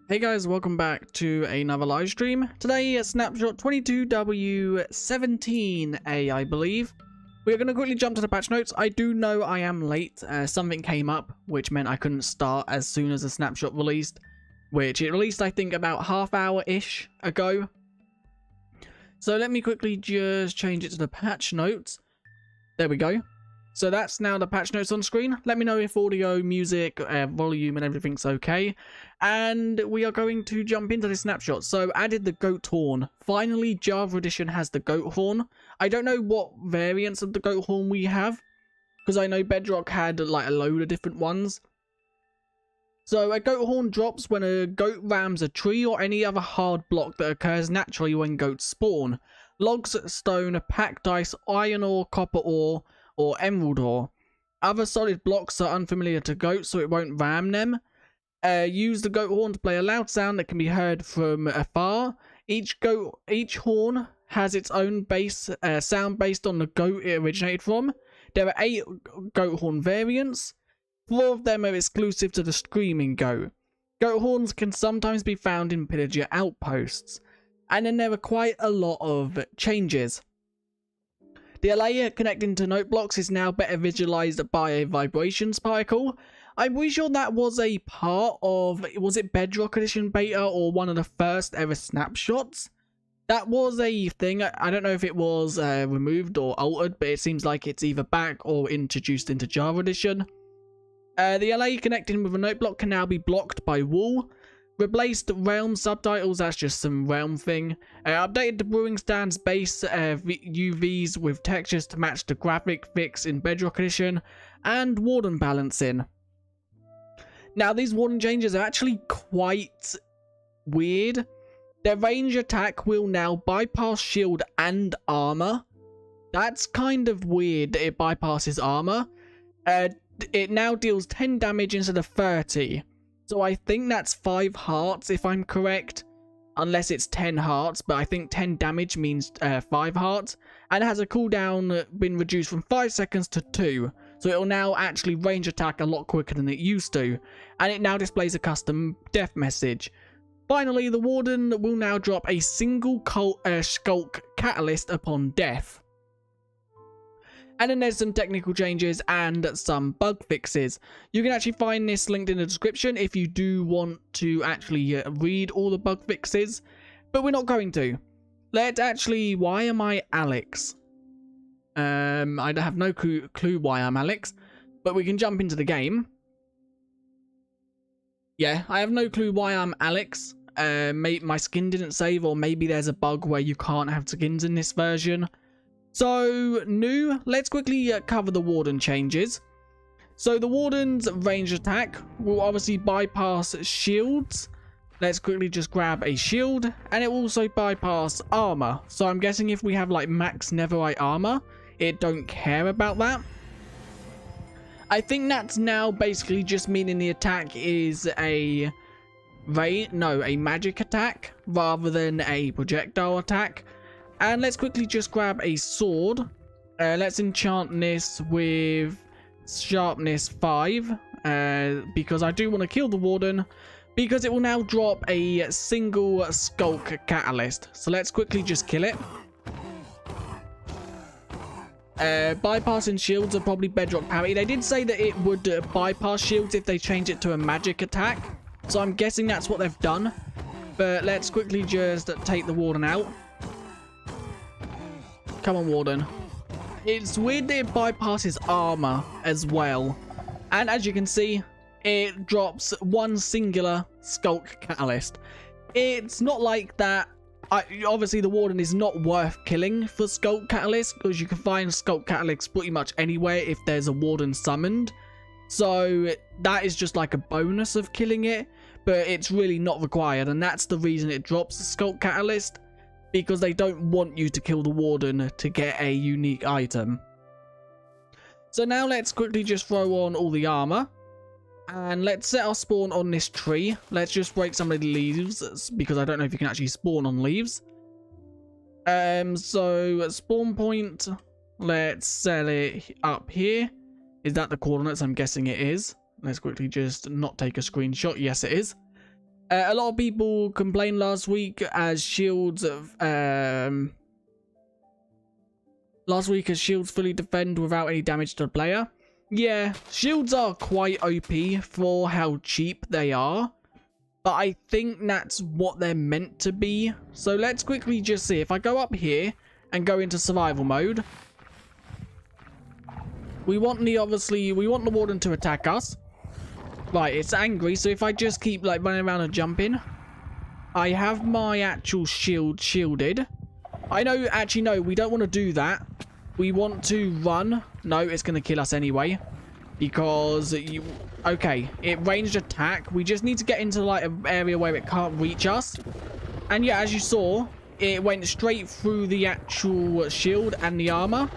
Hey guys, welcome back to another live stream. Today, Snapshot 22W17A, I believe. We're going to quickly jump to the patch notes. I do know I am late. Something came up, which meant I couldn't start as soon as the snapshot released, which it released, I think, about half hour-ish ago. So let me quickly just change it to the patch notes. There we go. So that's now the patch notes on screen. Let me know if audio, music, volume and everything's okay. And we are going to jump into this snapshot. So added the goat horn. Finally, Java Edition has the goat horn. I don't know what variants of the goat horn we have, because I know Bedrock had like a load of different ones. So a goat horn drops when a goat rams a tree or any other hard block that occurs naturally when goats spawn. Logs, stone, packed ice, iron ore, copper ore, or emerald ore. Other solid blocks are unfamiliar to goats, so it won't ram them. Use the goat horn to play a loud sound that can be heard from afar. Each horn has its own base sound based on the goat it originated from. There are 8 goat horn variants. 4 of them are exclusive to the screaming goat. Goat horns can sometimes be found in pillager outposts. And then there are quite a lot of changes. The allay connecting to note blocks is now better visualized by a vibrations particle. I'm pretty sure that was a part of, was it Bedrock Edition beta or one of the first ever snapshots? That was a thing. I don't know if it was removed or altered, but it seems like it's either back or introduced into Java Edition. The allay connecting with a note block can now be blocked by wall. Replaced realm subtitles, that's just some realm thing. Updated the brewing stand's base UVs with textures to match the graphic fix in Bedrock Edition. And Warden balancing. Now these Warden changes are actually quite weird. Their range attack will now bypass shield and armor. That's kind of weird. It bypasses armor. It now deals 10 damage instead of 30. So I think that's 5 hearts if I'm correct. Unless it's 10 hearts, but I think 10 damage means 5 hearts. And it has a cooldown been reduced from 5 seconds to 2. So it'll now actually range attack a lot quicker than it used to. And it now displays a custom death message. Finally, the Warden will now drop a single Skulk Catalyst upon death. And then there's some technical changes and some bug fixes. You can actually find this linked in the description if you do want to actually read all the bug fixes. But we're not going to. Let's actually... Why am I Alex? I have no clue why I'm Alex. But we can jump into the game. Yeah, I have no clue why I'm Alex. My skin didn't save, or maybe there's a bug where you can't have skins in this version. So, new, let's quickly cover the Warden changes. So, the Warden's range attack will obviously bypass shields. Let's quickly just grab a shield. And it will also bypass armor. So, I'm guessing if we have like max netherite armor, it don't care about that. I think that's now basically just meaning the attack is a magic attack rather than a projectile attack. And let's quickly just grab a sword. Let's enchant this with sharpness 5. Because I do want to kill the Warden. Because it will now drop a single Skulk Catalyst. So let's quickly just kill it. Bypassing shields are probably bedrock parity. They did say that it would bypass shields if they change it to a magic attack. So I'm guessing that's what they've done. But let's quickly just take the Warden out. Come on, Warden. It's weird that it bypasses armor as well. And as you can see, it drops one singular Skulk Catalyst. It's not like that. Obviously, the Warden is not worth killing for Skulk Catalyst, because you can find Skulk Catalyst pretty much anywhere if there's a Warden summoned. So that is just like a bonus of killing it, but it's really not required. And that's the reason it drops the Skulk Catalyst. Because they don't want you to kill the Warden to get a unique item. So now let's quickly just throw on all the armor. And let's set our spawn on this tree. Let's just break some of the leaves, because I don't know if you can actually spawn on leaves. So spawn point, let's set it up here. Is that the coordinates? I'm guessing it is. Let's quickly just not take a screenshot. Yes, it is. A lot of people complained last week as shields fully defend without any damage to the player. Yeah, shields are quite OP for how cheap they are, but I think that's what they're meant to be. So let's quickly just see. If I go up here and go into survival mode, we want the Warden to attack us. Right, it's angry, so if I just keep like running around and jumping, I have my actual shield shielded. I know, actually no, we don't want to do that. We want to run. No, it's going to kill us anyway. Because, okay, it ranged attack. We just need to get into like an area where it can't reach us. And yeah, as you saw, it went straight through the actual shield and the armor.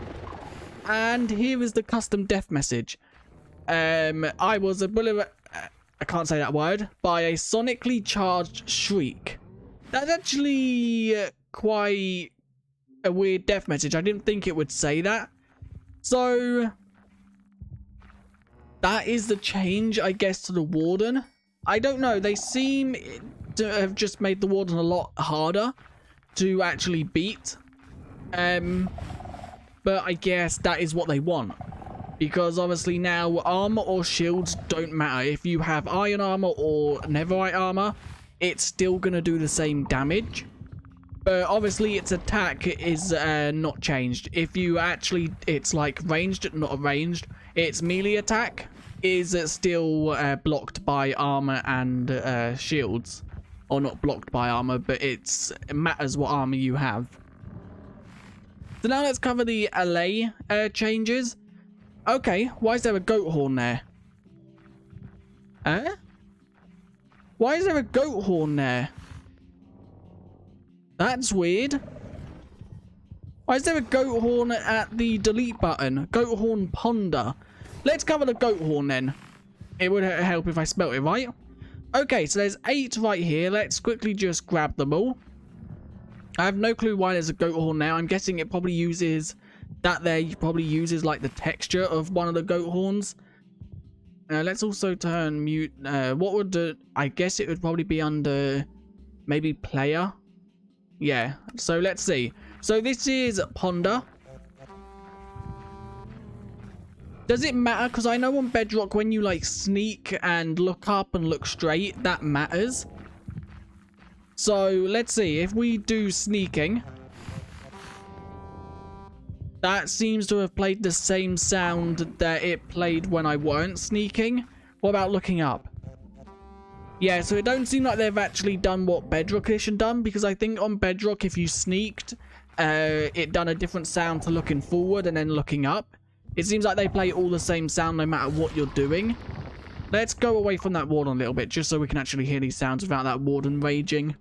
And here is the custom death message. I was a bullet... I can't say that word. By a sonically charged shriek. That's actually quite a weird death message. I didn't think it would say that. So that is the change, I guess, to the Warden. I don't know. They seem to have just made the Warden a lot harder to actually beat. But I guess that is what they want. Because obviously now armor or shields don't matter. If you have iron armor or netherite armor, it's still going to do the same damage. But obviously its attack is not changed. If you actually, it's like ranged, not ranged. Its melee attack is still blocked by armor and shields. Or not blocked by armor, but it matters what armor you have. So now let's cover the allay changes. Okay, why is there a goat horn there? Why is there a goat horn there? That's weird. Why is there a goat horn at the delete button? Goat horn ponder. Let's cover the goat horn then. It would help if I spelt it right. Okay, so there's 8 right here. Let's quickly just grab them all. I have no clue why there's a goat horn now. I'm guessing it probably uses that there. Probably uses like the texture of one of the goat horns. Let's also turn mute. What would the? I guess it would probably be under maybe player. Yeah. So let's see. So this is ponder. Does it matter? Because I know on Bedrock when you like sneak and look up and look straight, that matters. So let's see. If we do sneaking, that seems to have played the same sound that it played when I weren't sneaking. What about looking up? Yeah, so it don't seem like they've actually done what Bedrock Edition done, because I think on Bedrock, if you sneaked, it done a different sound to looking forward and then looking up. It seems like they play all the same sound no matter what you're doing. Let's go away from that Warden a little bit, just so we can actually hear these sounds without that Warden raging.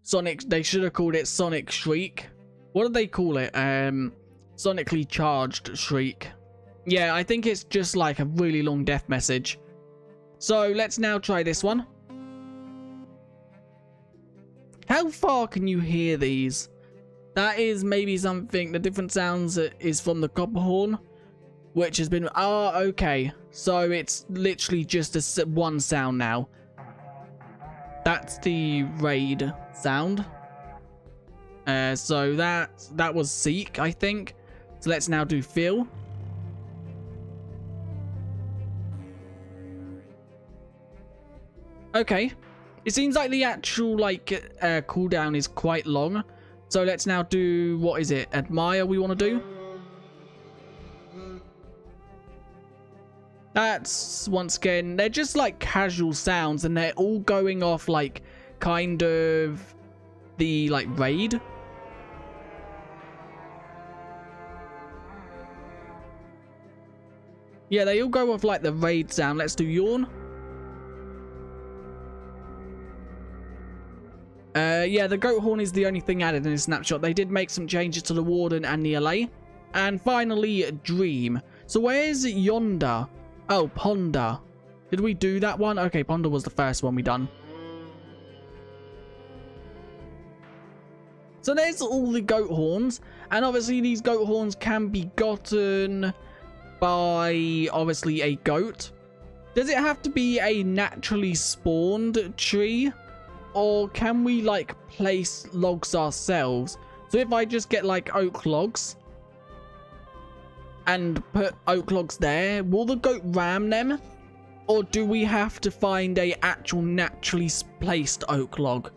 Sonic, they should have called it Sonic Shriek. What did they call it? Sonically Charged Shriek. Yeah, I think it's just like a really long death message. So let's now try this one. How far can you hear these? That is maybe something. The different sounds is from the copper horn, which has been... Oh, okay. So it's literally just one sound now. That's the raid sound. So that was seek, I think. So let's now do feel. Okay. It seems like the actual like cooldown is quite long. So let's now do, what is it? Admire we want to do? That's, once again, they're just like casual sounds and they're all going off like kind of the like raid. Yeah, they all go off like the raid sound. Let's do yawn. Yeah, the goat horn is the only thing added in this snapshot. They did make some changes to the Warden and the allay. And finally, dream. So where's yonder? Oh, ponder. Did we do that one? Okay, ponder was the first one we done. So there's all the goat horns. And obviously these goat horns can be gotten by, obviously, a goat. Does it have to be a naturally spawned tree? Or can we, like, place logs ourselves? So if I just get, like, oak logs and put oak logs there, will the goat ram them? Or do we have to find a actual naturally placed oak log?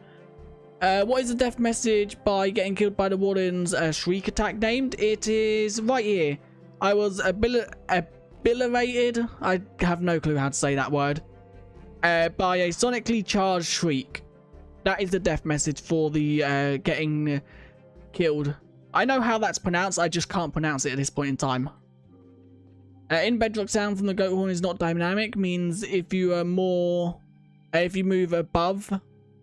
What is the death message by getting killed by the Warden's shriek attack named? It is right here. I was obliterated. I have no clue how to say that word. By a sonically charged shriek. That is the death message for the getting killed. I know how that's pronounced. I just can't pronounce it at this point in time. In Bedrock, sound from the goat horn is not dynamic. Means if you are more... if you move above...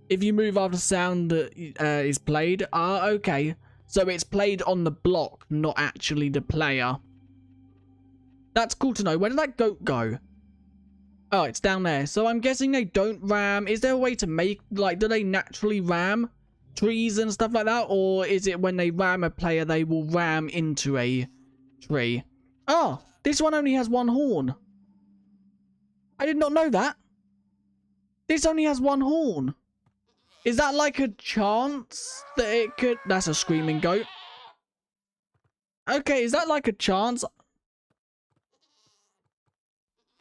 If you move after sound is played. Ah, okay. So it's played on the block, not actually the player. That's cool to know. Where did that goat go? Oh, it's down there. So I'm guessing they don't ram. Is there a way to make, like, do they naturally ram trees and stuff like that? Or is it when they ram a player, they will ram into a tree? Oh, this one only has one horn. I did not know that. This only has one horn. Is that like a chance that it could... That's a screaming goat. Okay, is that like a chance...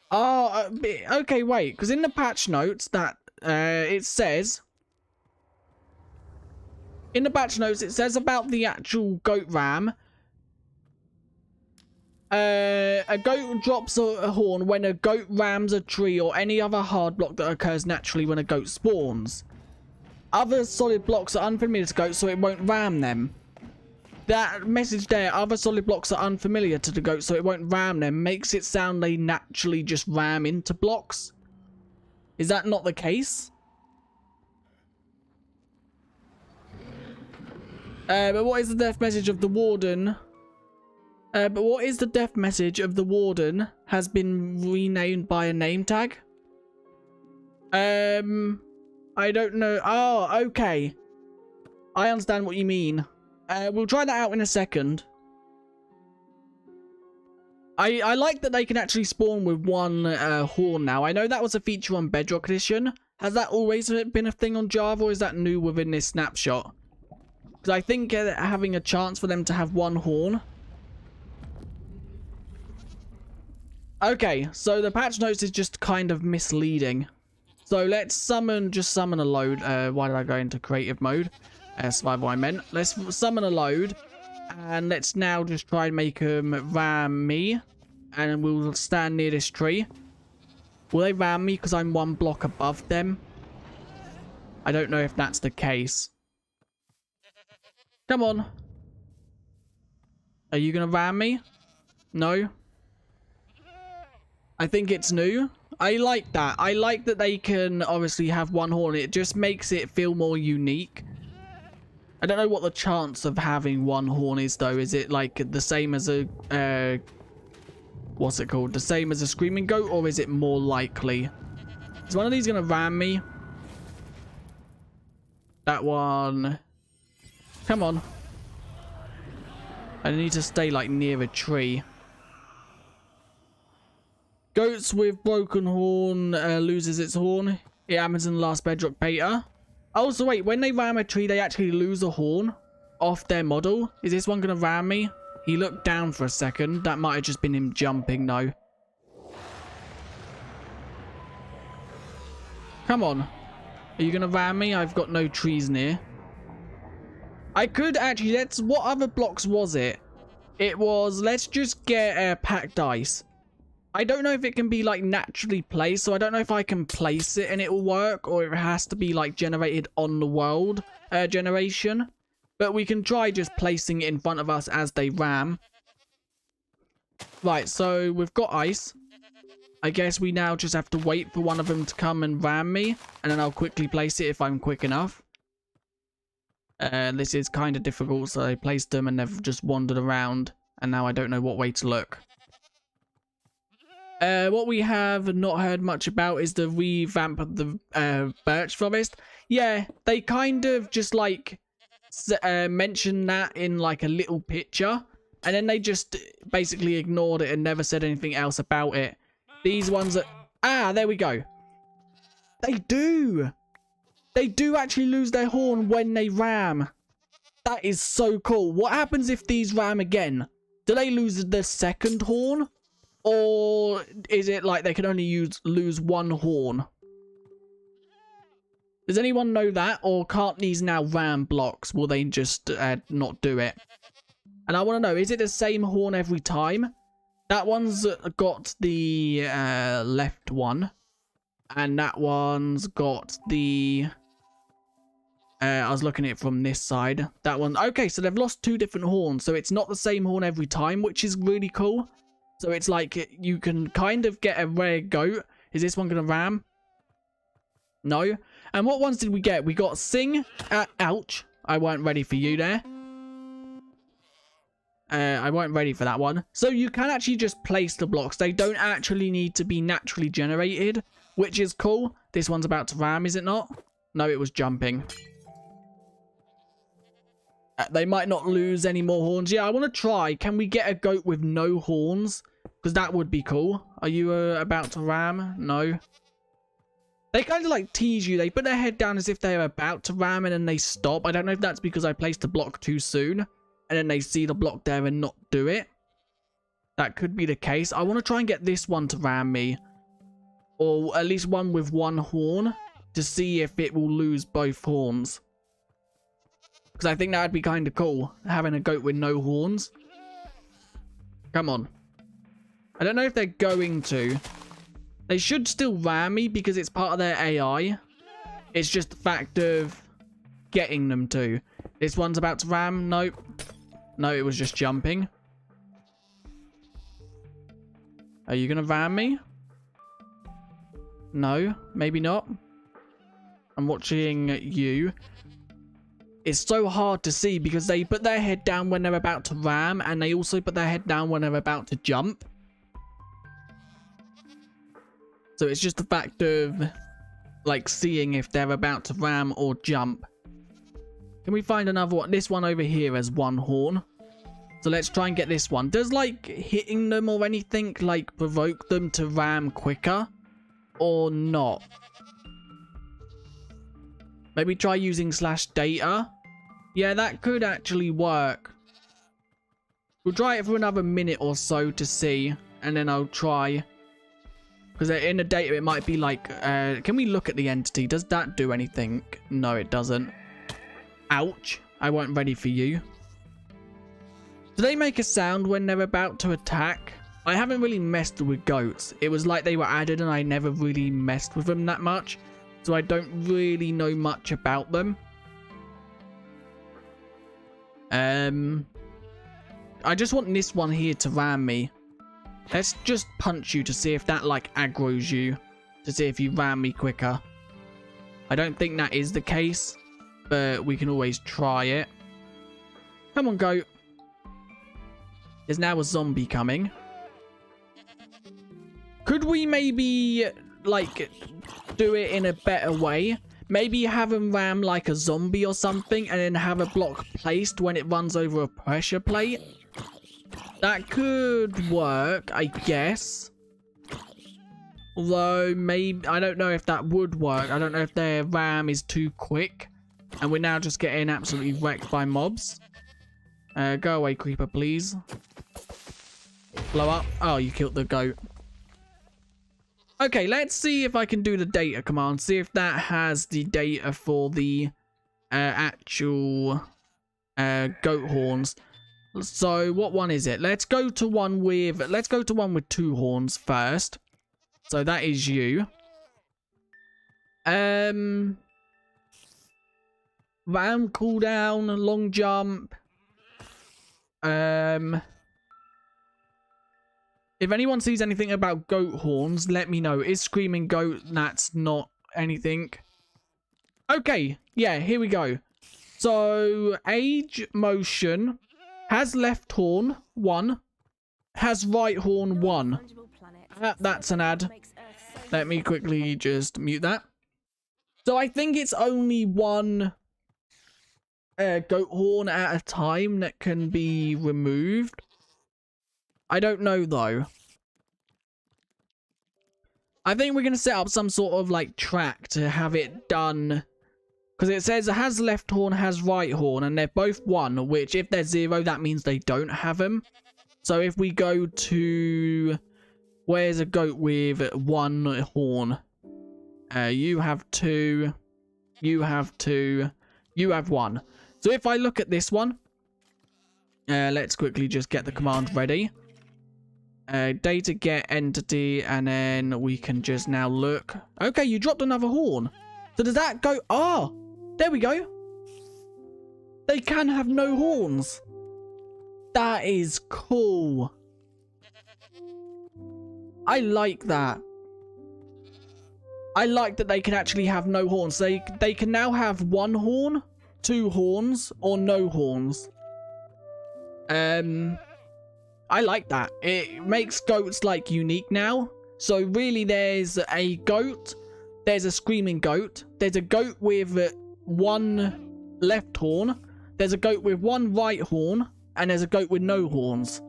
Oh, okay, wait. Because in the patch notes that it says... In the patch notes, it says about the actual goat ram. A goat drops a horn when a goat rams a tree or any other hard block that occurs naturally when a goat spawns. Other solid blocks are unfamiliar to goats, so it won't ram them. That message there, other solid blocks are unfamiliar to the goat, so it won't ram them, makes it sound they naturally just ram into blocks. Is that not the case? But what is the death message of the Warden? But what is the death message of the Warden has been renamed by a name tag? I don't know. Oh, okay. I understand what you mean. We'll try that out in a second. I like that they can actually spawn with one horn now. I know that was a feature on Bedrock Edition. Has that always been a thing on Java, or is that new within this snapshot? Because I think having a chance for them to have one horn. Okay, so the patch notes is just kind of misleading. So let's just summon a load. Why did I go into creative mode? Survival I meant. Let's summon a load. And let's now just try and make them ram me. And we'll stand near this tree. Will they ram me because I'm one block above them? I don't know if that's the case. Come on. Are you going to ram me? No? I think it's new. I like that. I like that they can obviously have one horn. It just makes it feel more unique. I don't know what the chance of having one horn is, though. Is it like the same as a... what's it called? The same as a screaming goat, or is it more likely? Is one of these going to ram me? That one... Come on. I need to stay like near a tree. Goats with broken horn loses its horn. It happens in the last Bedrock beta. Oh, so wait, when they ram a tree, they actually lose a horn off their model. Is this one going to ram me? He looked down for a second. That might have just been him jumping, though. Come on. Are you going to ram me? I've got no trees near. I could actually... What other blocks was it? It was... Let's just get packed ice. I don't know if it can be, like, naturally placed, so I don't know if I can place it and it will work, or if it has to be, like, generated on the world generation. But we can try just placing it in front of us as they ram. Right, so we've got ice. I guess we now just have to wait for one of them to come and ram me, and then I'll quickly place it if I'm quick enough. This is kind of difficult, so I placed them and they've just wandered around, and now I don't know what way to look. What we have not heard much about is the revamp of the birch forest. Yeah, they kind of just like mentioned that in like a little picture, and then they just basically ignored it and never said anything else about it. These ones are... there we go. They do actually lose their horn when they ram. That is so cool. What happens if these ram again? Do they lose the second horn? Or is it like they can only lose one horn? Does anyone know that? Or can't these now ram blocks? Will they just not do it? And I want to know, is it the same horn every time? That one's got the left one. And that one's got the... I was looking at it from this side. That one... Okay, so they've lost two different horns. So it's not the same horn every time, which is really cool. So it's like you can kind of get a rare goat. Is this one going to ram? No. And what ones did we get? We got Sing. Ouch. I weren't ready for you there. I weren't ready for that one. So you can actually just place the blocks. They don't actually need to be naturally generated, which is cool. This one's about to ram, is it not? No, it was jumping. They might not lose any more horns. Yeah, I want to try. Can we get a goat with no horns? Because that would be cool. Are you about to ram? No. They kind of like tease you. They put their head down as if they're about to ram and then they stop. I don't know if that's because I placed the block too soon. And then they see the block there and not do it. That could be the case. I want to try and get this one to ram me. Or at least one with one horn. To see if it will lose both horns. Because I think that would be kind of cool, having a goat with no horns. Come on. I don't know if they're going to. They should still ram me because it's part of their AI. It's just the fact of getting them to. This one's about to ram. Nope. No, it was just jumping. Are you going to ram me? No, maybe not. I'm watching you. It's so hard to see because they put their head down when they're about to ram, and they also put their head down when they're about to jump. So it's just the fact of, like, seeing if they're about to ram or jump. Can we find another one? This one over here has one horn. So let's try and get this one. Does, like, hitting them or anything, like, provoke them to ram quicker? Or not? Maybe try using /data. Yeah, that could actually work. We'll try it for another minute or so to see. And then I'll try. Because in the data, it might be like... can we look at the entity? Does that do anything? No, it doesn't. Ouch. I wasn't ready for you. Do they make a sound when they're about to attack? I haven't really messed with goats. It was like they were added and I never really messed with them that much. So I don't really know much about them. I just want this one here to ram me. Let's just punch you to see if that, like, aggroes you. To see if you ram me quicker. I don't think that is the case. But we can always try it. Come on, goat. There's now a zombie coming. Could we maybe, like, do it in a better way? Maybe have him ram like a zombie or something, and then have a block placed when it runs over a pressure plate? That could work, I guess. Although, maybe, I don't know if that would work. I don't know if their ram is too quick. And we're now just getting absolutely wrecked by mobs. Go away, creeper, please. Blow up. Oh, you killed the goat. Okay, let's see if I can do the data command. See if that has the data for the actual goat horns. So, what one is it? Let's go to one with 2 horns first. So that is you. Ram cooldown, long jump. If anyone sees anything about goat horns, let me know. Is screaming goat? That's not anything. Okay, yeah, here we go. So, age, motion, has left horn, 1. Has right horn, 1. That's an ad. Let me quickly just mute that. So, I think it's only 1 goat horn at a time that can be removed. I don't know, though. I think we're going to set up some sort of, like, track to have it done. Because it says it has left horn, has right horn, and they're both 1, which if they're 0, that means they don't have them. So if we go to... Where's a goat with 1 horn? You have 2. You have 2. You have 1. So if I look at this one... let's quickly just get the command ready. Data get entity, and then we can just now look. Okay, you dropped another horn. So does that go? Oh, there we go. They can have no horns. That is cool. I like that. I like that they can actually have no horns. They can now have 1 horn, 2 horns, or no horns. I like that. It makes goats, like, unique now. So really there's a goat, there's a screaming goat, there's a goat with 1 left horn, there's a goat with 1 right horn, and there's a goat with no horns.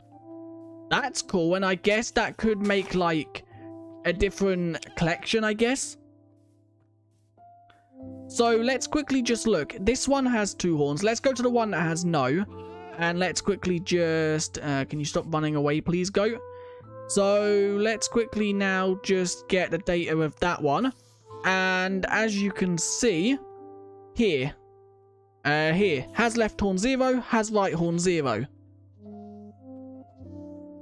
That's cool, and I guess that could make, like, a different collection, I guess. So let's quickly just look. This one has 2 horns. Let's go to the one that has no. And let's quickly just... can you stop running away, please, goat? So, let's quickly now just get the data of that one. And as you can see, here. Here. Has left horn 0, has right horn 0.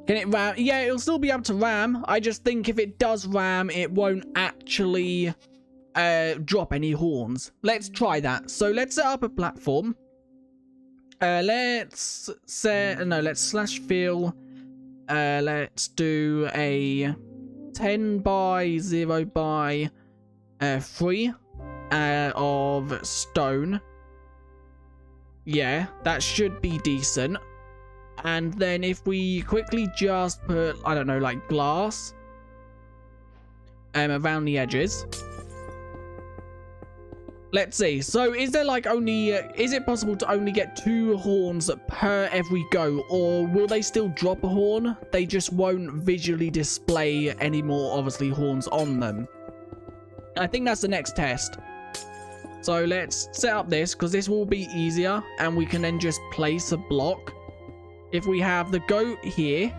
Can it ram? Yeah, it'll still be able to ram. I just think if it does ram, it won't actually drop any horns. Let's try that. So, let's set up a platform. Let's slash fill. Let's do a 10 by 0 by 3 of stone. Yeah, that should be decent. And then if we quickly just put, I don't know, like glass around the edges. Let's see. So is there like only, is it possible to only get 2 horns per every go? Or will they still drop a horn? They just won't visually display any more, obviously, horns on them. I think that's the next test. So let's set up this, because this will be easier. And we can then just place a block. If we have the goat here,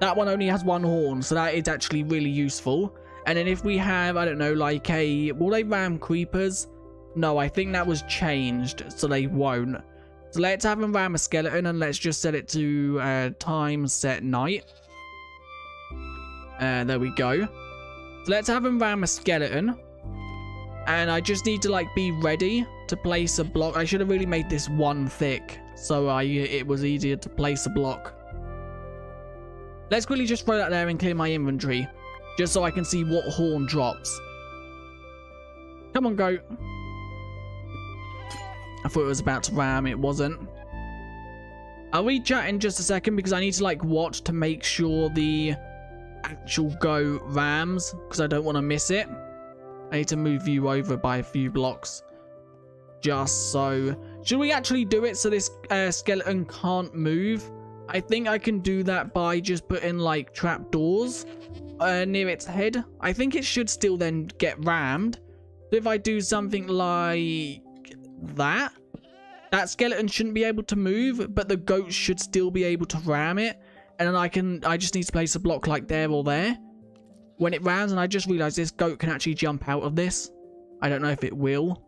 that one only has 1 horn. So that is actually really useful. And then if we have, I don't know, like a, will they ram creepers? No, I think that was changed, so they won't. So let's have them ram a skeleton, and let's just set it to time set night. There we go. So let's have them ram a skeleton. And I just need to like be ready to place a block. I should have really made this 1 thick, so it was easier to place a block. Let's quickly just throw that there and clear my inventory, just so I can see what horn drops. Come on, goat. I thought it was about to ram, it wasn't. I'll re-chat in just a second because I need to like watch to make sure the actual goat rams, because I don't want to miss it. I need to move you over by a few blocks. Just so. Should we actually do it so this skeleton can't move? I think I can do that by just putting like trapdoors near its head. I think it should still then get rammed. So if I do something like that skeleton shouldn't be able to move, but the goat should still be able to ram it. And then I just need to place a block like there or there when it rams. And I just realized this goat can actually jump out of this. I don't know if it will.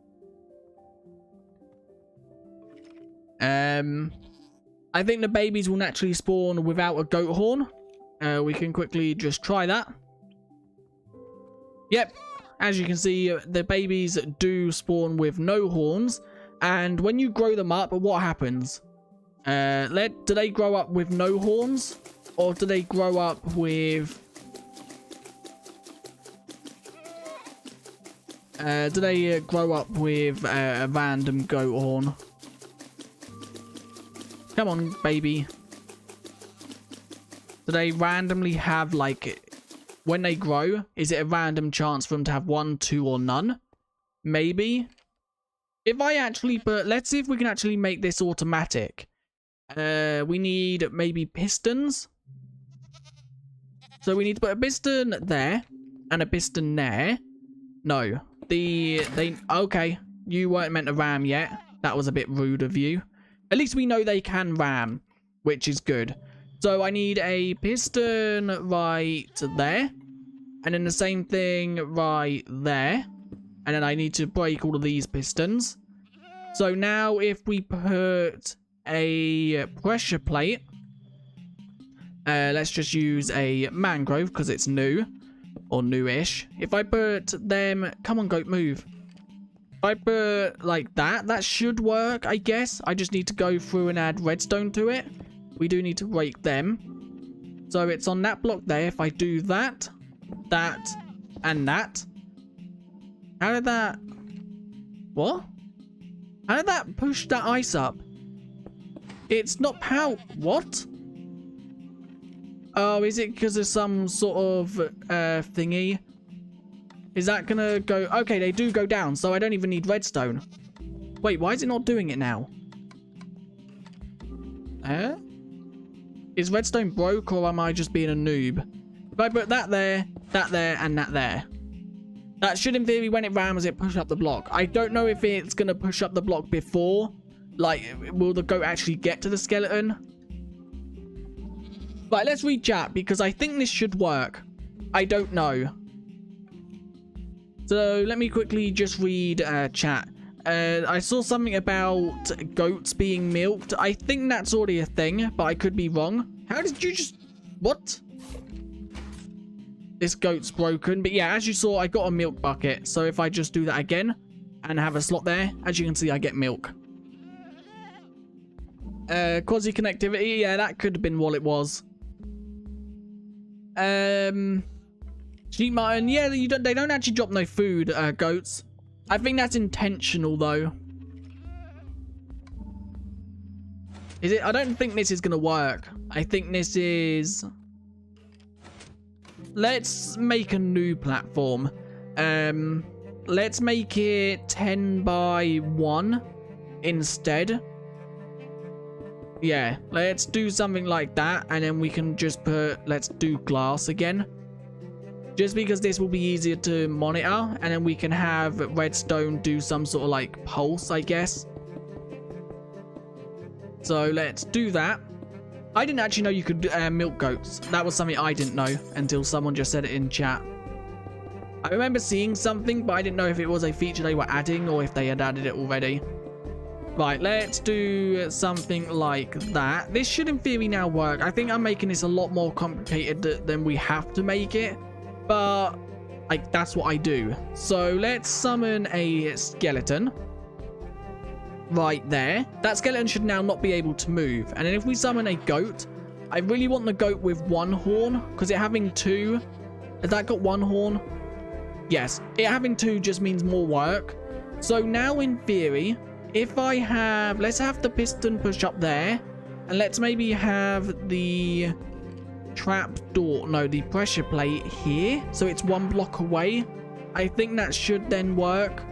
I think the babies will naturally spawn without a goat horn. We can quickly just try that. Yep. As you can see, the babies do spawn with no horns. And when you grow them up, what happens? Do they grow up with no horns? Or do they grow up with... do they grow up with a random goat horn? Come on, baby. Do they randomly have, like... When they grow, is it a random chance for them to have 1, 2, or none? Maybe. If I actually put... Let's see if we can actually make this automatic. We need maybe pistons. So we need to put a piston there. And a piston there. No. Okay. You weren't meant to ram yet. That was a bit rude of you. At least we know they can ram. Which is good. So I need a piston right there. And then the same thing right there. And then I need to break all of these pistons. So now if we put a pressure plate. Let's just use a mangrove because it's new. Or newish. If I put them... Come on, goat, move. If I put like that, that should work, I guess. I just need to go through and add redstone to it. We do need to break them. So it's on that block there. If I do that, that, and that. How did that... What? How did that push that ice up? It's not power... What? Oh, is it because of some sort of thingy? Is that gonna go... Okay, they do go down, so I don't even need redstone. Wait, why is it not doing it now? Is redstone broke, or am I just being a noob? If I put that there, and that there. That should, in theory, when it rams, it push up the block. I don't know if it's going to push up the block before. Like, will the goat actually get to the skeleton? Right, let's read chat, because I think this should work. I don't know. So, let me quickly just read chat. I saw something about goats being milked. I think that's already a thing, but I could be wrong. How did you just... What? This goat's broken. But yeah, as you saw, I got a milk bucket. So if I just do that again and have a slot there, as you can see, I get milk. Quasi connectivity. Yeah, that could have been what it was. Sheep mutton. Yeah, they don't actually drop no food, goats. I think that's intentional, though. Is it? I don't think this is going to work. I think this is... Let's make a new platform. Let's make it 10 by 1 instead. Yeah, let's do something like that. And then we can just put... Let's do glass again. Just because this will be easier to monitor. And then we can have redstone do some sort of like pulse, I guess. So let's do that. I didn't actually know you could milk goats. That was something I didn't know until someone just said it in chat. I remember seeing something, but I didn't know if it was a feature they were adding or if they had added it already. Right, let's do something like that. This should in theory now work. I think I'm making this a lot more complicated than we have to make it. But like that's what I do. So let's summon a skeleton. Right there. That skeleton should now not be able to move. And then if we summon a goat, I really want the goat with one horn, because it having two... Has that got one horn? Yes. It having two just means more work. So now in theory, if I have... Let's have the piston push up there. And let's maybe have the trap door... No, the pressure plate here. So it's one block away. I think that should then work.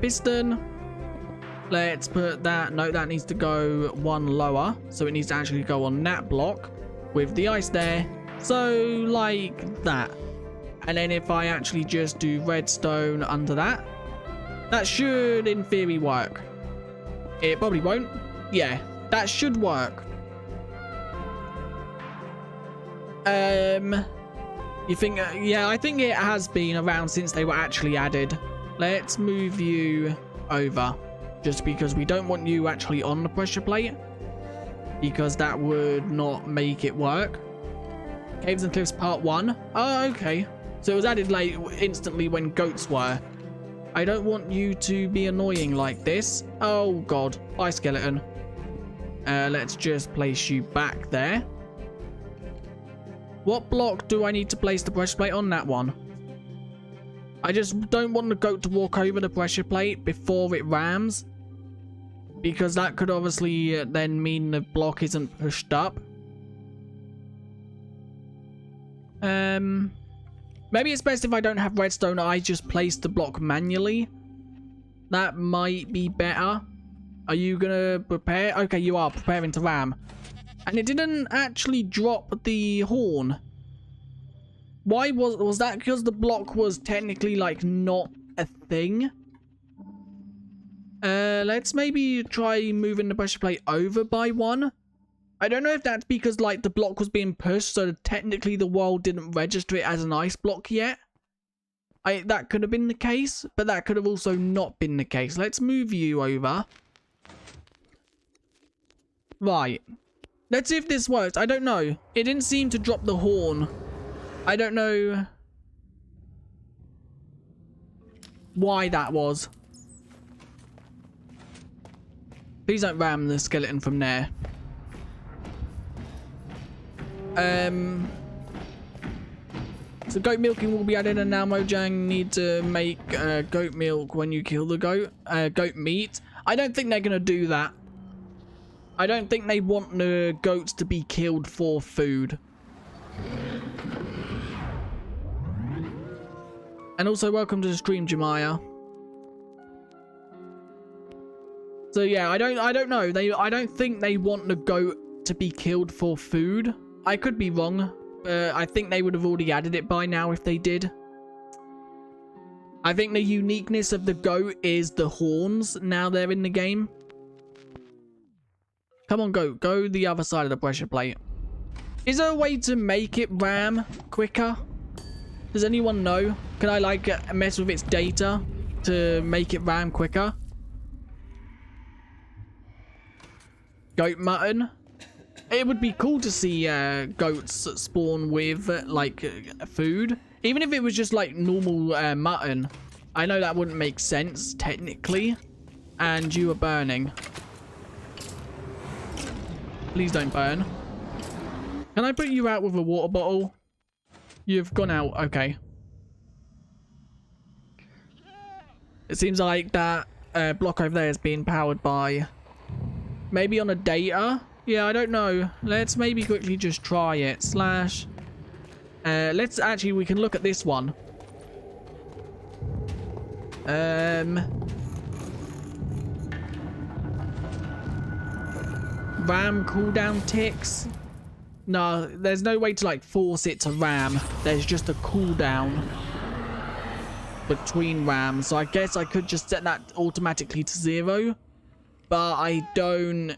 Piston. Let's put that. No, that needs to go one lower. So it needs to actually go on that block with the ice there. So like that. And then if I actually just do redstone under that, that should in theory work. It probably won't. Yeah, that should work. You think? Yeah, I think it has been around since they were actually added. Let's move you over, just because we don't want you actually on the pressure plate, because that would not make it work. Caves and Cliffs Part 1. Oh, okay. So it was added like instantly when goats were. I don't want you to be annoying like this. Oh god. Bye, skeleton. Let's just place you back there. What block do I need to place the pressure plate on? That one. I just don't want the goat to walk over the pressure plate before it rams, because that could obviously then mean the block isn't pushed up. Maybe it's best if I don't have redstone, I just place the block manually. That might be better. Are you gonna prepare? Okay, you are preparing to ram. And it didn't actually drop the horn. Why was that? Because the block was technically like not a thing. Let's maybe try moving the pressure plate over by one. I don't know if that's because like the block was being pushed, so technically the world didn't register it as an ice block yet. That could have been the case, but that could have also not been the case. Let's move you over. Right. Let's see if this works. I don't know. It didn't seem to drop the horn. I don't know why that was. Please don't ram the skeleton from there. So goat milking will be added, and now Mojang need to make goat milk when you kill the goat. Goat meat. I don't think they're going to do that. I don't think they want the goats to be killed for food. And also welcome to the stream, Jemiah. So yeah, I don't know. I don't think they want the goat to be killed for food. I could be wrong, but I think they would have already added it by now if they did. I think the uniqueness of the goat is the horns now they're in the game. Come on, goat. Go the other side of the pressure plate. Is there a way to make it ram quicker? Does anyone know? Can I like mess with its data to make it ram quicker? Goat mutton. It would be cool to see goats spawn with like food, even if it was just like normal mutton. I know that wouldn't make sense technically. And you are burning. Please don't burn. Can I put you out with a water bottle? You've gone out. Okay. It seems like that block over there is being powered by Maybe on a data? Yeah, I don't know. Let's maybe quickly just try it. Slash. Let's actually, we can look at this one. RAM cooldown ticks. No, there's no way to like force it to RAM. There's just a cooldown between RAM. So I guess I could just set that automatically to 0. But I don't...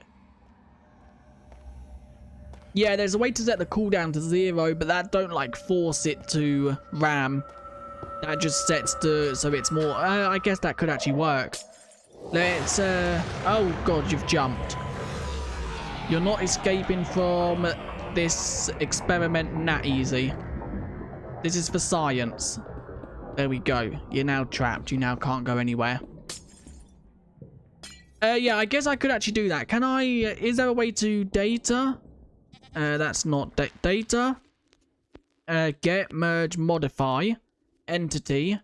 Yeah, there's a way to set the cooldown to 0, but that don't like force it to RAM. That just sets to so it's more... I guess that could actually work. Let's... Oh god, you've jumped. You're not escaping from this experiment that easy. This is for science. There we go. You're now trapped. You now can't go anywhere. Yeah, I guess I could actually do that. Can I... is there a way to data? That's not data. Get, merge, modify. Entity.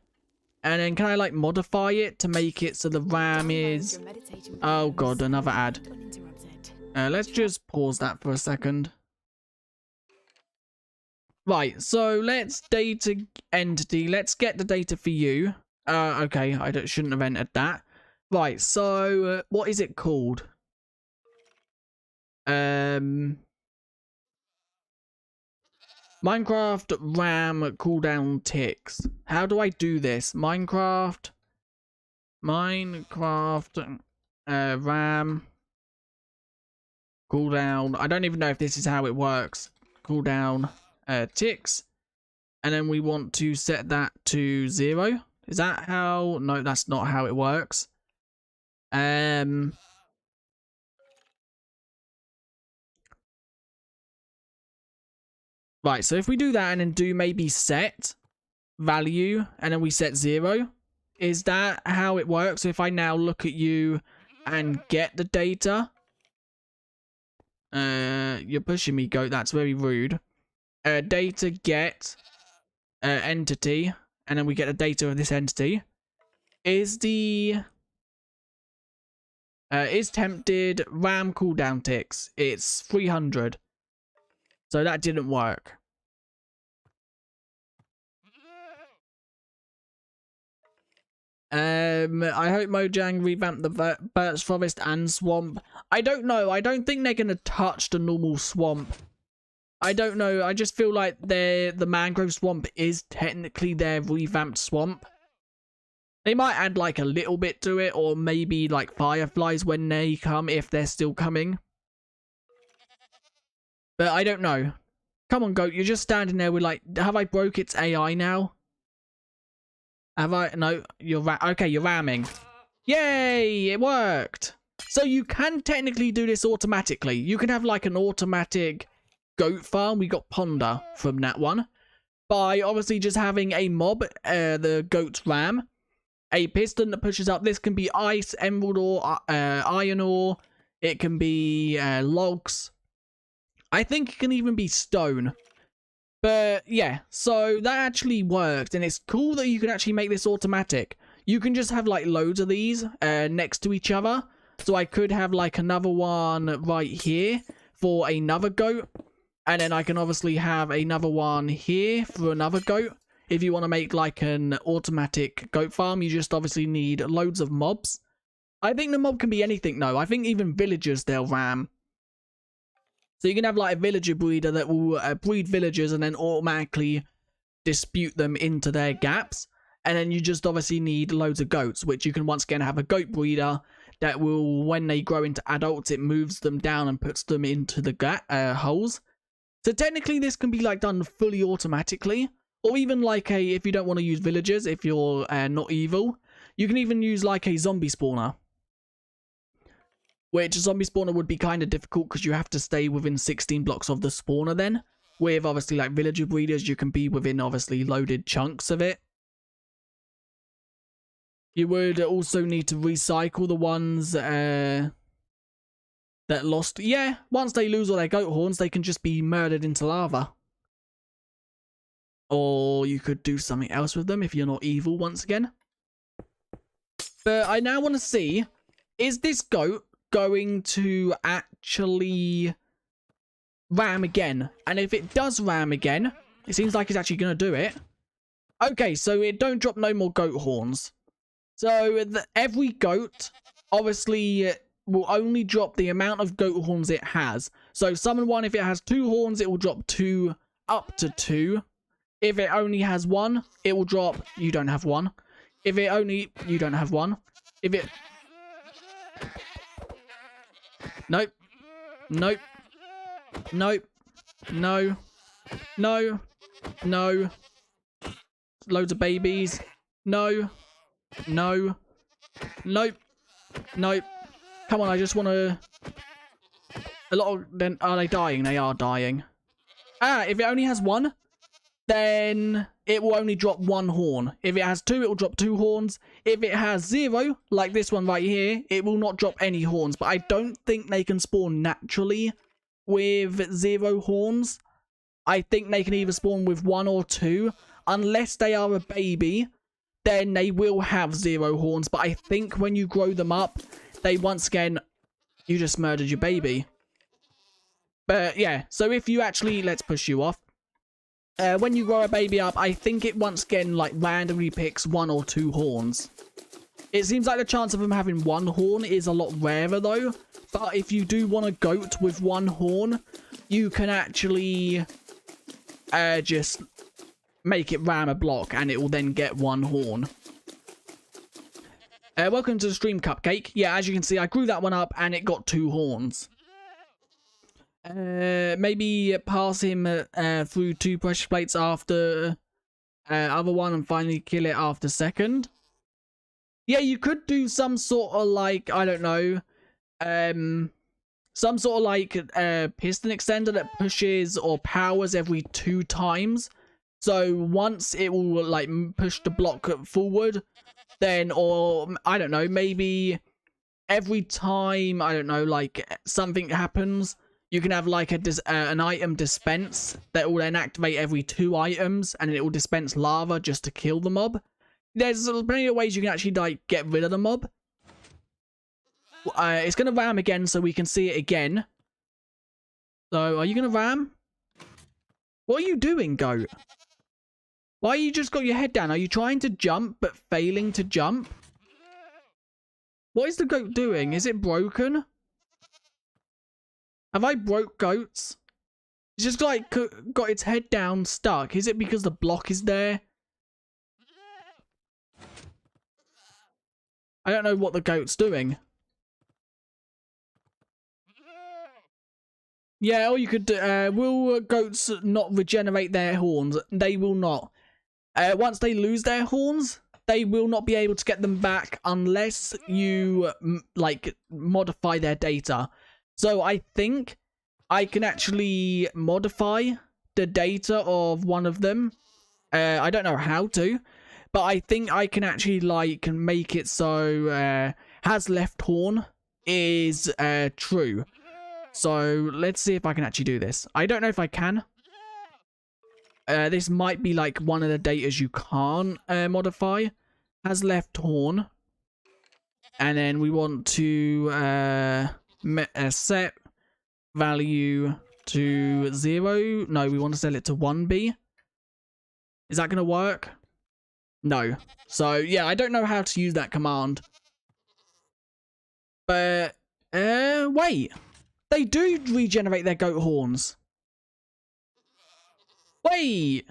And then can I, like, modify it to make it so the RAM is... Oh, God, another ad. Let's just pause that for a second. Right, so let's data entity. Let's get the data for you. Okay, shouldn't have entered that. Right, so what is it called? Minecraft RAM cooldown ticks. How do I do this? Minecraft RAM cooldown. I don't even know if this is how it works. Cooldown ticks. And then we want to set that to 0. Is that how? No, that's not how it works. Right, so if we do that and then do maybe set value and then we set 0, is that how it works? So if I now look at you and get the data, you're pushing me, goat. That's very rude. Data get entity, and then we get the data of this entity. Is the is tempted RAM cooldown ticks? It's 300. So that didn't work. I hope Mojang revamped the Birch Forest and Swamp. I don't know. I don't think they're going to touch the normal swamp. I don't know. I just feel like the Mangrove Swamp is technically their revamped swamp. They might add like a little bit to it, or maybe like fireflies when they come, if they're still coming. But I don't know. Come on, goat. You're just standing there with like... Have I broke its AI now? Have I? No, you're okay, you're ramming. Yay, it worked. So you can technically do this automatically. You can have like an automatic goat farm. We got Ponder from that one. By obviously just having a mob, the goat's ram. A piston that pushes up. This can be ice, emerald ore, iron ore. It can be logs. I think it can even be stone. But yeah, so that actually worked, and it's cool that you can actually make this automatic. You can just have like loads of these next to each other. So I could have like another one right here for another goat, and then I can obviously have another one here for another goat. If you want to make like an automatic goat farm, you just obviously need loads of mobs. I think the mob can be anything though. I think even villagers they'll ram. So you can have like a villager breeder that will breed villagers and then automatically dispute them into their gaps. And then you just obviously need loads of goats, which you can once again have a goat breeder that will, when they grow into adults, it moves them down and puts them into the holes. So technically this can be like done fully automatically. Or even like a, if you don't want to use villagers, if you're not evil, you can even use like a zombie spawner. Which a zombie spawner would be kind of difficult because you have to stay within 16 blocks of the spawner then. With obviously like villager breeders, you can be within obviously loaded chunks of it. You would also need to recycle the ones that lost. Yeah, once they lose all their goat horns, they can just be murdered into lava. Or you could do something else with them if you're not evil once again. But I now want to see, is this goat going to actually ram again. And if it does ram again, it seems like it's actually going to do it. Okay, so it don't drop no more goat horns. So every goat, obviously, will only drop the amount of goat horns it has. So summon one, if it has 2 horns, it will drop 2 up to 2. If it only has 1, it will drop, you don't have 1. If it only, you don't have 1. If it... Nope. Nope. Nope. No. No. No. Loads of babies. No. No. Nope. Nope. Come on, I just want to... A lot of... Then, are they dying? They are dying. Ah, if it only has 1, then it will only drop 1 horn. If it has 2, it will drop 2 horns. If it has 0, like this one right here, it will not drop any horns. But I don't think they can spawn naturally with 0 horns. I think they can either spawn with 1 or 2. Unless they are a baby, then they will have 0 horns. But I think when you grow them up, they once again, you just murdered your baby. But yeah, so if you actually, let's push you off. When you grow a baby up, I think it once again like randomly picks 1 or 2 horns. It seems like the chance of them having 1 horn is a lot rarer though. But if you do want a goat with 1 horn, you can actually just make it ram a block and it will then get 1 horn. Welcome to the stream, Cupcake. Yeah, as you can see, I grew that one up and it got 2 horns. Maybe pass him through 2 pressure plates after other one and finally kill it after second. Yeah, you could do some sort of like, I don't know, some sort of like piston extender that pushes or powers every 2 times. So once it will like push the block forward, then, or I don't know, maybe every time, I don't know, like something happens, you can have like an item dispense that will then activate every 2 items and it will dispense lava just to kill the mob. There's plenty of ways you can actually like get rid of the mob. It's going to ram again so we can see it again. So, are you going to ram? What are you doing, goat? Why you just got your head down? Are you trying to jump but failing to jump? What is the goat doing? Is it broken? Have I broke goats? It's just like got its head down stuck. Is it because the block is there? I don't know what the goat's doing. Yeah, or you could will goats not regenerate their horns? They will not. Once they lose their horns, they will not be able to get them back unless you like modify their data. So I think I can actually modify the data of one of them. I don't know how to, but I think I can actually like make it so has left horn is true. So let's see if I can actually do this. I don't know if I can. This might be like one of the datas you can't modify. Has left horn. And then we want to set value to 0. No, we want to set it to 1B. Is that going to work? No. So, yeah, I don't know how to use that command. But, wait. They do regenerate their goat horns. Wait.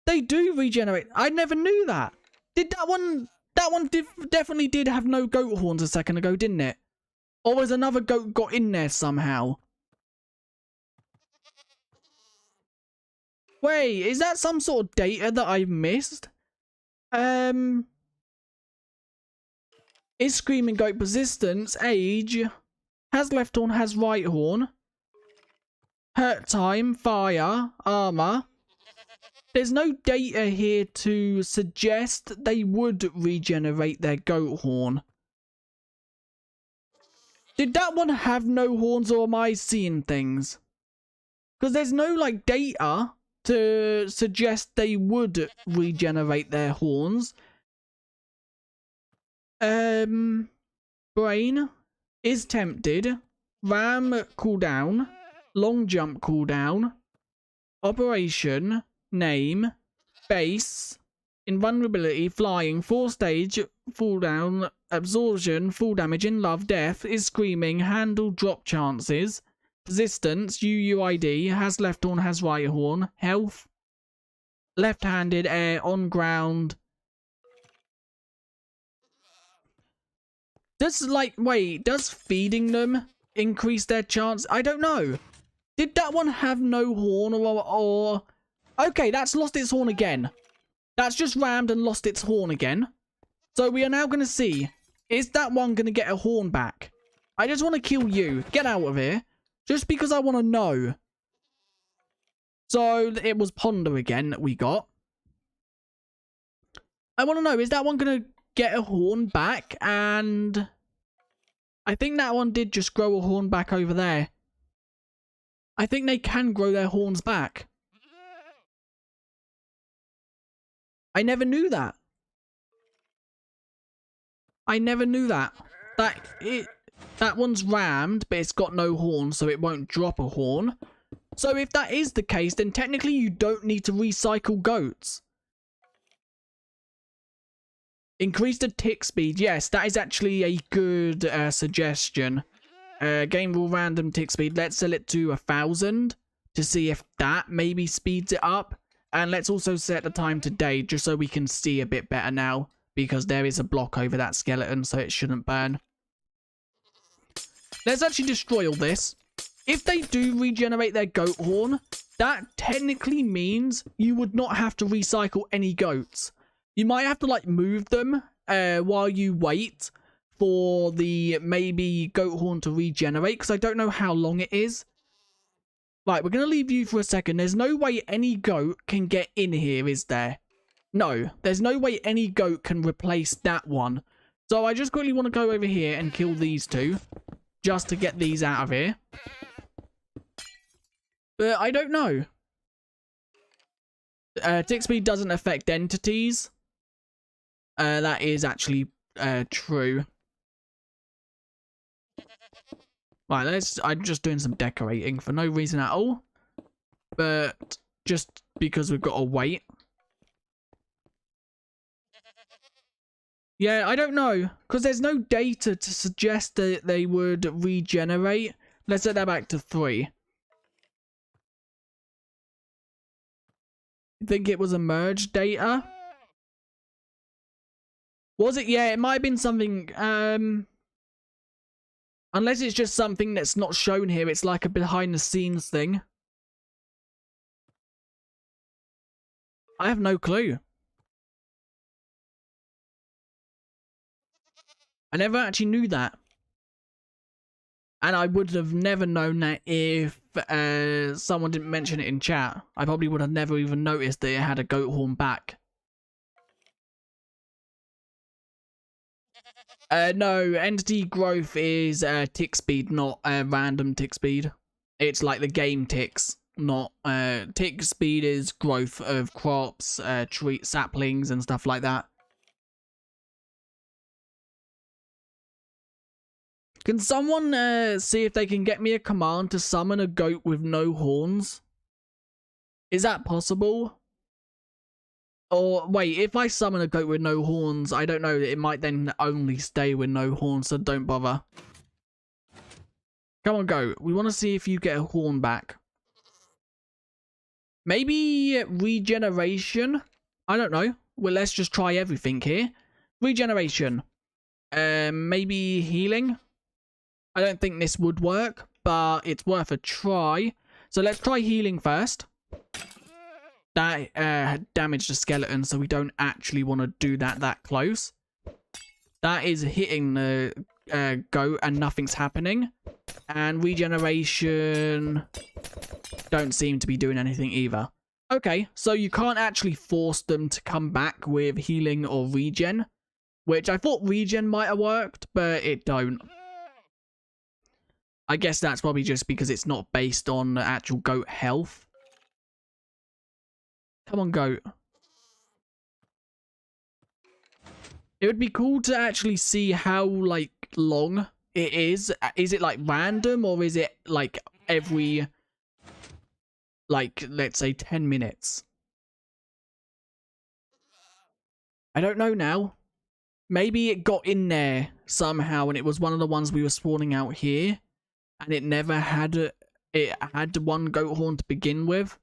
They do regenerate. I never knew that. Did that one... That one definitely did have no goat horns a second ago, didn't it? Or was another goat got in there somehow? Wait, is that some sort of data that I missed? Is Screaming Goat persistence, age, has left horn, has right horn, hurt time, fire, armor. There's no data here to suggest they would regenerate their goat horn. Did that one have no horns, or am I seeing things? Because there's no like data to suggest they would regenerate their horns. Brain is tempted. Ram cooldown. Long jump cooldown. Operation. Name. Base. Invulnerability. Flying. 4-stage. Fall down. Absorption. Full damage. In love. Death. Is screaming. Handle. Drop chances. Resistance. UUID. Has left horn. Has right horn. Health. Left-handed. Air. On ground. Does feeding them increase their chance? I don't know. Did that one have no horn or... Okay, that's lost its horn again. That's just rammed and lost its horn again. So we are now going to see, is that one going to get a horn back? I just want to kill you. Get out of here. Just because I want to know. So it was Ponder again that we got. I want to know, is that one going to get a horn back? And I think that one did just grow a horn back over there. I think they can grow their horns back. I never knew that. I never knew that. That one's rammed, but it's got no horn, so it won't drop a horn. So if that is the case, then technically you don't need to recycle goats. Increase the tick speed. Yes, that is actually a good suggestion. Game rule random tick speed. Let's sell it to 1,000 to see if that maybe speeds it up. And let's also set the time to day just so we can see a bit better now. Because there is a block over that skeleton, so it shouldn't burn. Let's actually destroy all this. If they do regenerate their goat horn, that technically means you would not have to recycle any goats. You might have to, like, move them while you wait for the maybe goat horn to regenerate, because I don't know how long it is. Right, we're going to leave you for a second. There's no way any goat can get in here, is there? No, there's no way any goat can replace that one. So I just quickly want to go over here and kill these two, just to get these out of here. But I don't know. Tick speed doesn't affect entities. That is actually true. Right, I'm just doing some decorating for no reason at all. But just because we've got to wait. Yeah, I don't know. Because there's no data to suggest that they would regenerate. Let's set that back to 3. I think it was a merge data. Was it? Yeah, it might have been something, unless it's just something that's not shown here. It's like a behind the scenes thing. I have no clue. I never actually knew that. And I would have never known that if someone didn't mention it in chat. I probably would have never even noticed that it had a goat horn back. No, entity growth is tick speed, not random tick speed. It's like the game ticks, not tick speed is growth of crops, tree saplings and stuff like that. Can someone see if they can get me a command to summon a goat with no horns? Is that possible? Or, wait, if I summon a goat with no horns, I don't know, it might then only stay with no horns, so don't bother. Come on, goat. We want to see if you get a horn back. Maybe regeneration? I don't know. Well, let's just try everything here. Regeneration. Maybe healing? I don't think this would work, but it's worth a try. So let's try healing first. That damaged the skeleton, so we don't actually want to do that close. That is hitting the goat and nothing's happening. And regeneration don't seem to be doing anything either. Okay, so you can't actually force them to come back with healing or regen, which I thought regen might have worked, but it don't. I guess that's probably just because it's not based on the actual goat health. Come on, goat. It would be cool to actually see how, like, long it is. Is it, like, random, or is it, like, every, like, let's say 10 minutes? I don't know now. Maybe it got in there somehow, and it was one of the ones we were spawning out here, and it never had it had one goat horn to begin with.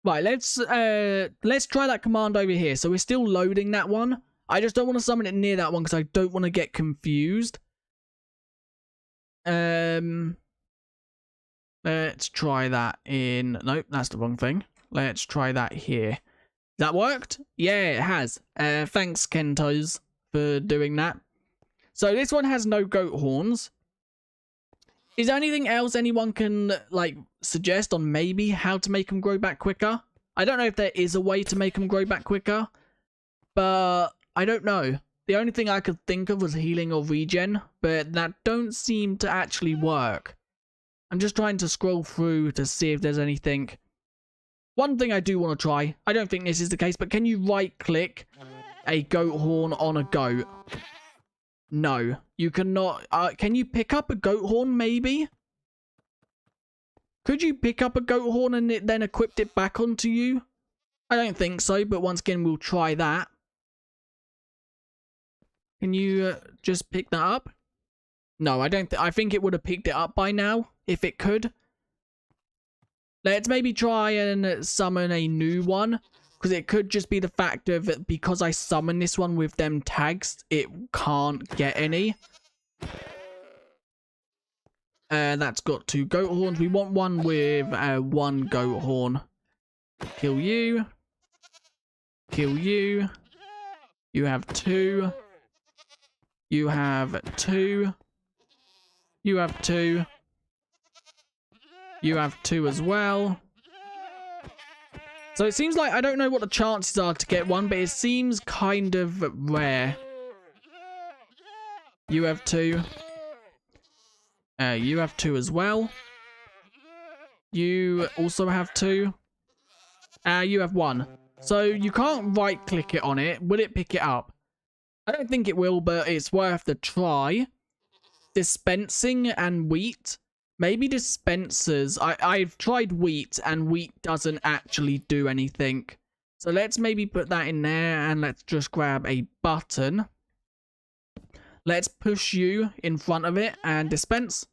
Right, let's try that command over here. So we're still loading that one. I just don't want to summon it near that one because I don't want to get confused. Let's try that in... Nope, that's the wrong thing. Let's try that here. That worked? Yeah, it has. Thanks, Kentos, for doing that. So this one has no goat horns. Is there anything else anyone can, like, suggest on maybe how to make them grow back quicker? I don't know if there is a way to make them grow back quicker, but I don't know. The only thing I could think of was healing or regen, but that don't seem to actually work. I'm just trying to scroll through to see if there's anything. One thing I do want to try, I don't think this is the case, but can you right-click a goat horn on a goat? No, you cannot. Can you pick up a goat horn, maybe? Could you pick up a goat horn and it then equipped it back onto you? I don't think so, but once again, we'll try that. Can you just pick that up? No, I don't. I think it would have picked it up by now, if it could. Let's maybe try and summon a new one. Because it could just be the fact of, because I summoned this one with them tags, it can't get any. That's got 2 goat horns. We want one with 1 goat horn. Kill you. Kill you. You have 2. You have 2. You have 2. You have 2 as well. So it seems like, I don't know what the chances are to get one, but it seems kind of rare. You have 2. You have 2 as well. You also have 2. You have 1. So you can't right click it on it. Will it pick it up? I don't think it will, but it's worth the try. Dispensing and wheat. Maybe dispensers. I've tried wheat, and wheat doesn't actually do anything. So let's maybe put that in there, and let's just grab a button. Let's push you in front of it and dispense.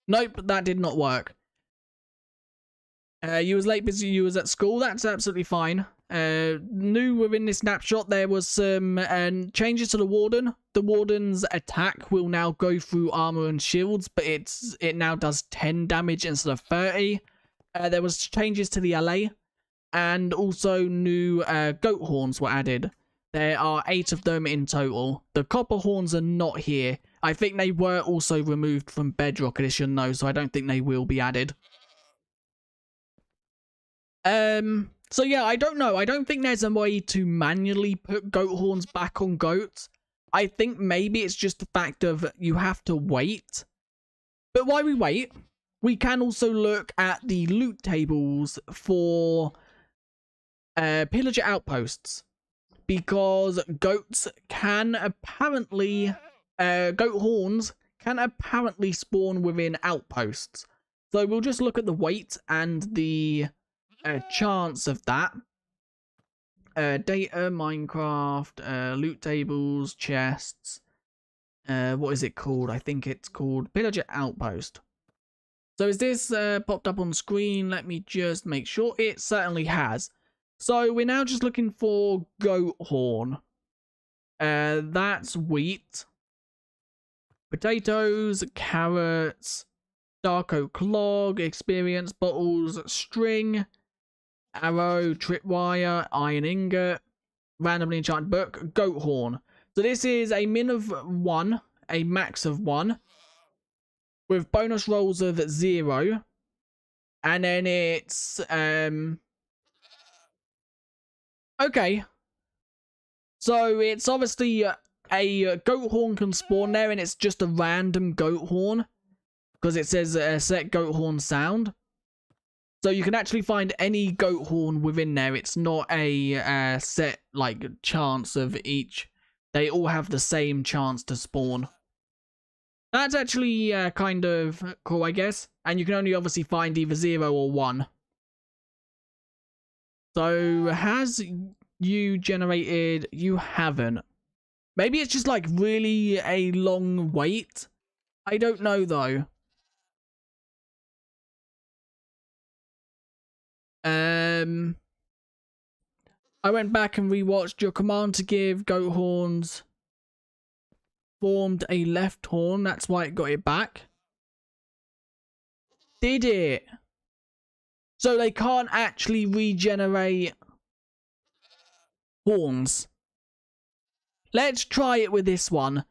Nope, that did not work. You was late because you was at school. That's absolutely fine. New within this snapshot, there was some changes to the Warden. The Warden's attack will now go through armor and shields, but it now does 10 damage instead of 30. There was changes to the allay, and also new goat horns were added. There are 8 of them in total. The copper horns are not here. I think they were also removed from Bedrock Edition though, so I don't think they will be added. So yeah, I don't know. I don't think there's a way to manually put goat horns back on goats. I think maybe it's just the fact of you have to wait. But while we wait, we can also look at the loot tables for pillager outposts. Because goats can apparently, goat horns can apparently spawn within outposts. So we'll just look at the weight and the chance of that. Data, Minecraft, loot tables, chests. What is it called? I think it's called Pillager Outpost. So is this popped up on screen? Let me just make sure. It certainly has. So we're now just looking for goat horn. That's wheat. Potatoes, carrots, dark oak log, experience bottles, string, arrow, tripwire, iron ingot, randomly enchanted book, goat horn. So this is a min of 1, a max of 1, with bonus rolls of 0, and then it's okay. So it's obviously a goat horn can spawn there, and it's just a random goat horn because it says set goat horn sound. So you can actually find any goat horn within there. It's not a set like chance of each. They all have the same chance to spawn. That's actually kind of cool, I guess. And you can only obviously find either 0 or 1. So has you generated? You haven't. Maybe it's just like really a long wait. I don't know though. I went back and rewatched your command to give goat horns formed a left horn. That's why it got it back. Did it? So they can't actually regenerate horns. Let's try it with this one.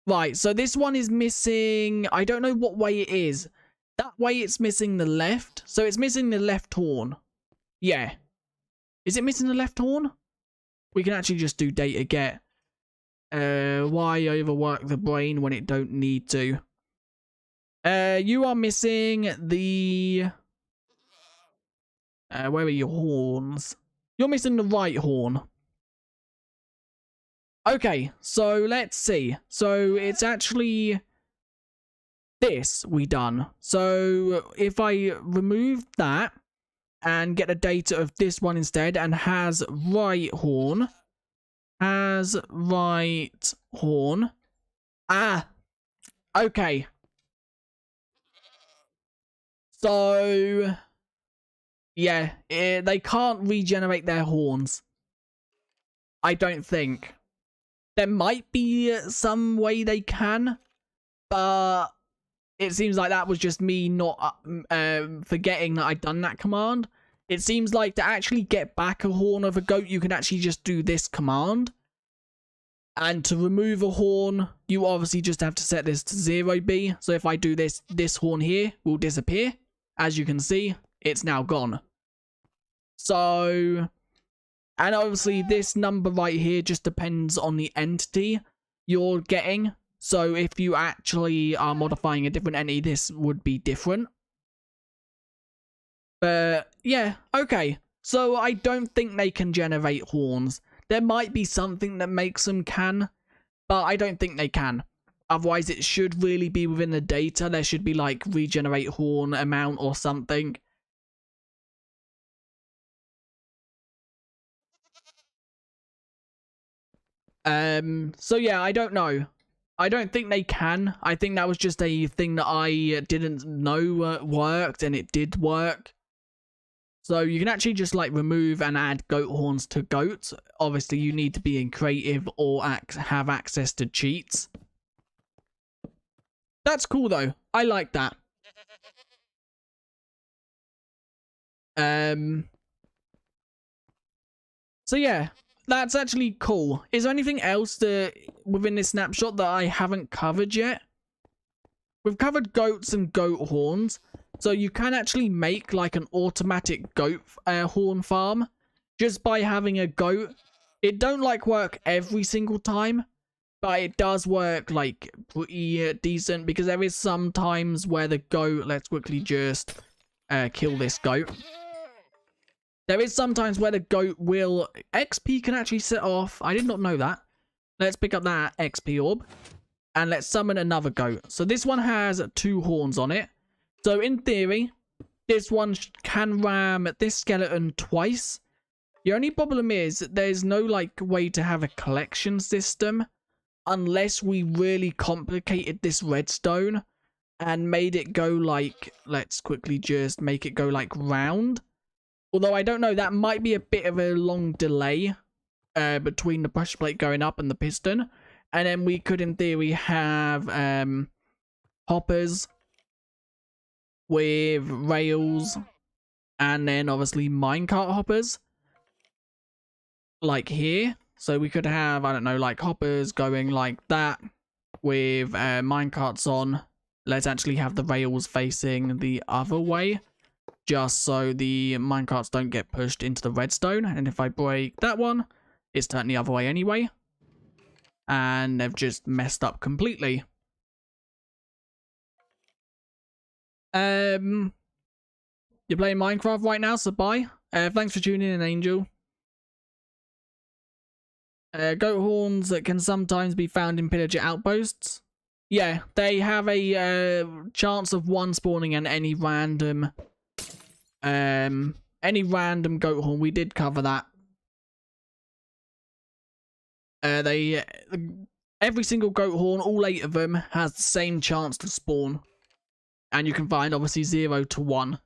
Right, so this one is missing... I don't know what way it is. That way it's missing the left. So it's missing the left horn. Yeah. Is it missing the left horn? We can actually just do data get. Why overwork the brain when it don't need to? You are missing the... where are your horns? You're missing the right horn. Okay, so let's see. So it's actually this we done. So if I remove that and get the data of this one instead and has right horn. Has right horn. Ah, okay. So, yeah, they can't regenerate their horns. I don't think. There might be some way they can, but it seems like that was just me not forgetting that I'd done that command. It seems like to actually get back a horn of a goat, you can actually just do this command. And to remove a horn, you obviously just have to set this to 0B. So if I do this, this horn here will disappear. As you can see, it's now gone. So, and obviously this number right here just depends on the entity you're getting. So if you actually are modifying a different entity, this would be different. But yeah, okay. So I don't think they can generate horns. There might be something that makes them can, but I don't think they can. Otherwise, it should really be within the data. There should be like regenerate horn amount or something. So yeah, I don't know. I don't think they can. I think that was just a thing that I didn't know worked, and it did work. So you can actually just like remove and add goat horns to goats. Obviously, you need to be in creative or have access to cheats. That's cool though. I like that. So yeah, that's actually cool. Is there anything else that within this snapshot that I haven't covered yet? We've covered goats and goat horns. So you can actually make like an automatic goat horn farm just by having a goat. It don't like work every single time, but it does work like pretty decent because there is some times where the goat, let's quickly just kill this goat. There is sometimes where the goat will, XP can actually set off. I did not know that. Let's pick up that XP orb and let's summon another goat. So this one has 2 horns on it. So in theory, this one can ram this skeleton twice. The only problem is there's no like way to have a collection system unless we really complicated this redstone and made it go like, let's quickly just make it go like round. Although I don't know, that might be a bit of a long delay between the pressure plate going up and the piston. And then we could in theory have hoppers with rails and then obviously minecart hoppers like here. So we could have, I don't know, like hoppers going like that with minecarts on. Let's actually have the rails facing the other way just so the minecarts don't get pushed into the redstone. And if I break that one, it's turned the other way anyway. And they've just messed up completely. You're playing Minecraft right now, so bye. Thanks for tuning in, Angel. Goat horns that can sometimes be found in pillager outposts. Yeah, they have a chance of one spawning in any random goat horn. We did cover that. Every single goat horn, all 8 of them, has the same chance to spawn. And you can find, obviously, 0 to 1.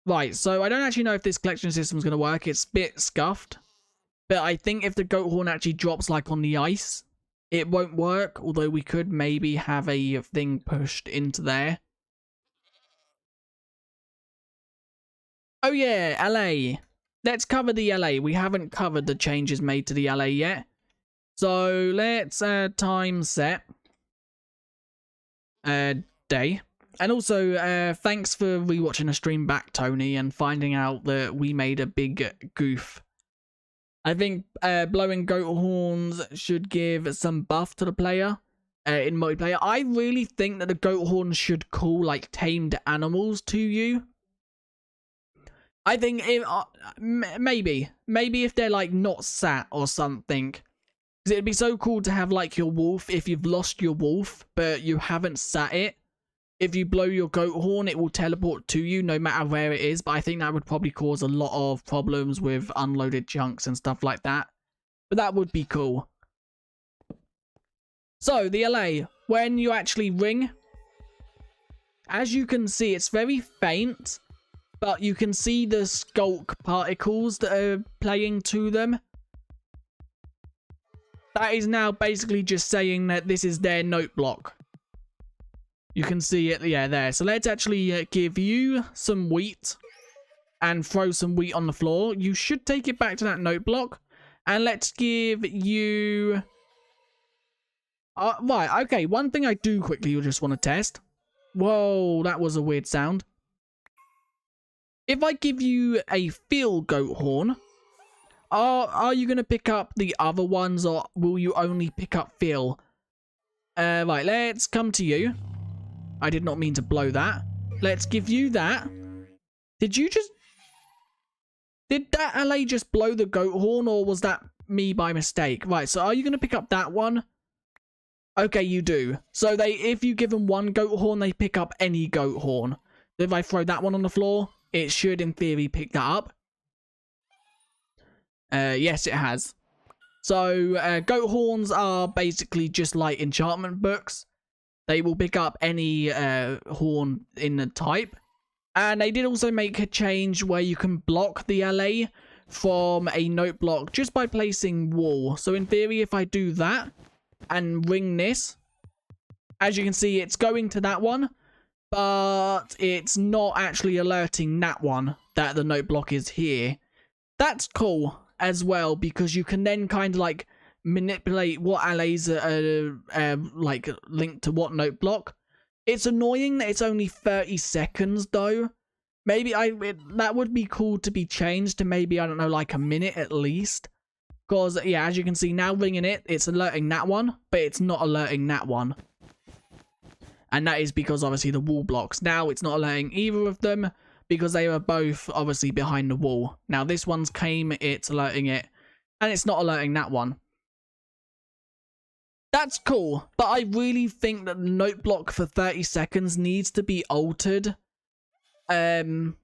Right, so I don't actually know if this collection system is going to work. It's a bit scuffed. But I think if the goat horn actually drops, like, on the ice, it won't work. Although we could maybe have a thing pushed into there. Oh, yeah, allay. Let's cover the allay. We haven't covered the changes made to the allay yet. So, let's time set. Day. And also, thanks for rewatching a stream back, Tony, and finding out that we made a big goof. I think blowing goat horns should give some buff to the player in multiplayer. I really think that the goat horns should call, like, tamed animals to you. I think if, maybe if they're, like, not sat or something. Because it'd be so cool to have, like, your wolf, if you've lost your wolf, but you haven't sat it. If you blow your goat horn, it will teleport to you no matter where it is. But I think that would probably cause a lot of problems with unloaded chunks and stuff like that. But that would be cool. So, the allay. When you actually ring, as you can see, it's very faint. But you can see the skulk particles that are playing to them. That is now basically just saying that this is their note block. You can see it, yeah, there. So let's actually give you some wheat and throw some wheat on the floor. You should take it back to that note block. And let's give you... right, okay. One thing I do quickly just want to test. Whoa, that was a weird sound. If I give you a fill goat horn, are you going to pick up the other ones or will you only pick up fill? Right, let's come to you. I did not mean to blow that. Let's give you that. Did that allay just blow the goat horn or was that me by mistake? Right, so are you going to pick up that one? Okay, you do. So if you give them one goat horn, they pick up any goat horn. If I throw that one on the floor, it should in theory pick that up. Yes, it has. So, goat horns are basically just like enchantment books. They will pick up any horn in the type. And they did also make a change where you can block the allay from a note block just by placing wool. So in theory, if I do that and ring this, as you can see, it's going to that one. But it's not actually alerting that one that the note block is here. That's cool as well because you can then kind of like manipulate what allays are like linked to what note block. It's annoying that it's only 30 seconds though. Maybe that would be cool to be changed to maybe, I don't know, like a minute at least. Because yeah, as you can see now ringing it, it's alerting that one, but it's not alerting that one. And that is because obviously the wall blocks. Now it's not alerting either of them because they were both obviously behind the wall. Now this one's it's alerting it, and it's not alerting that one. That's cool, but I really think that the note block for 30 seconds needs to be altered to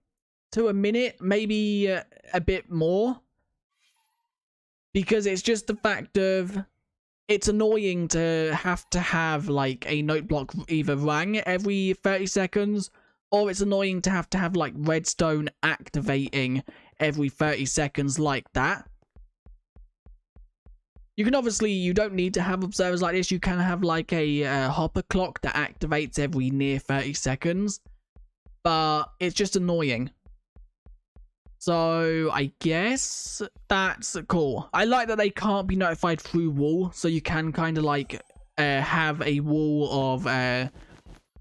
a minute, maybe a bit more. Because it's just the fact of it's annoying to have like a note block either rang every 30 seconds or it's annoying to have like redstone activating every 30 seconds like that. You can obviously, you don't need to have observers like this. You can have like a hopper clock that activates every near 30 seconds. But it's just annoying. So I guess that's cool. I like that they can't be notified through wall. So you can kind of like have a wall of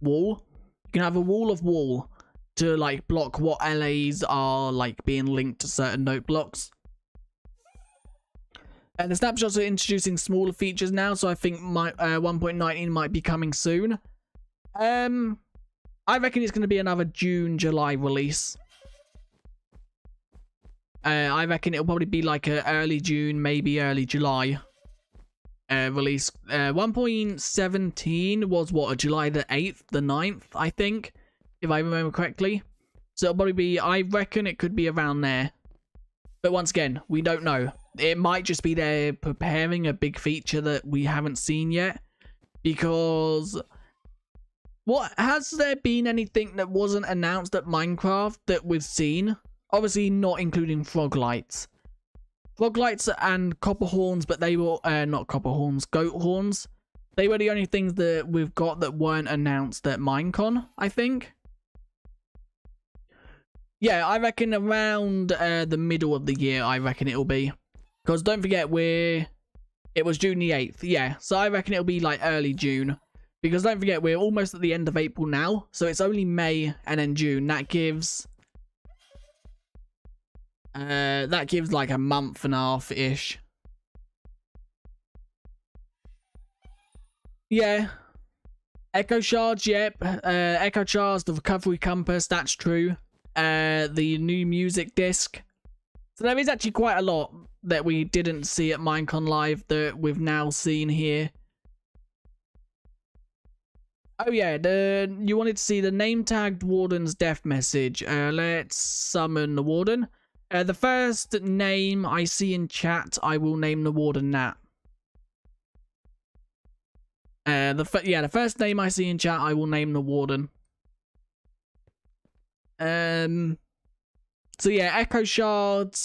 wall. You can have a wall of wall to like block what allays are like being linked to certain note blocks. And the snapshots are introducing smaller features now, so I think 1.19 might be coming soon. I reckon it's going to be another June, July release. I reckon it'll probably be like a early June, maybe early July release. 1.17 was what, July the 8th, the 9th, I think, if I remember correctly. So it'll probably be, I reckon it could be around there. But once again, we don't know. It might just be they're preparing a big feature that we haven't seen yet. Because what, has there been anything that wasn't announced at Minecraft that we've seen? Obviously not including frog lights. Frog lights and copper horns, but they were not copper horns, goat horns. They were the only things that we've got that weren't announced at Minecon, I think. Yeah, I reckon around the middle of the year, I reckon it'll be. Because don't forget, it was June the 8th, yeah. So I reckon it'll be like early June. Because don't forget, we're almost at the end of April now. So it's only May and then June. That gives like a month and a half-ish. Yeah. Echo shards, yep. Echo shards, the recovery compass, that's true. The new music disc. So there is actually quite a lot that we didn't see at Minecon Live that we've now seen here. Oh yeah, you wanted to see the name tagged Warden's death message. Let's summon the Warden. The first name I see in chat, I will name the Warden Nat. The first name I see in chat, I will name the Warden. So yeah, echo shards,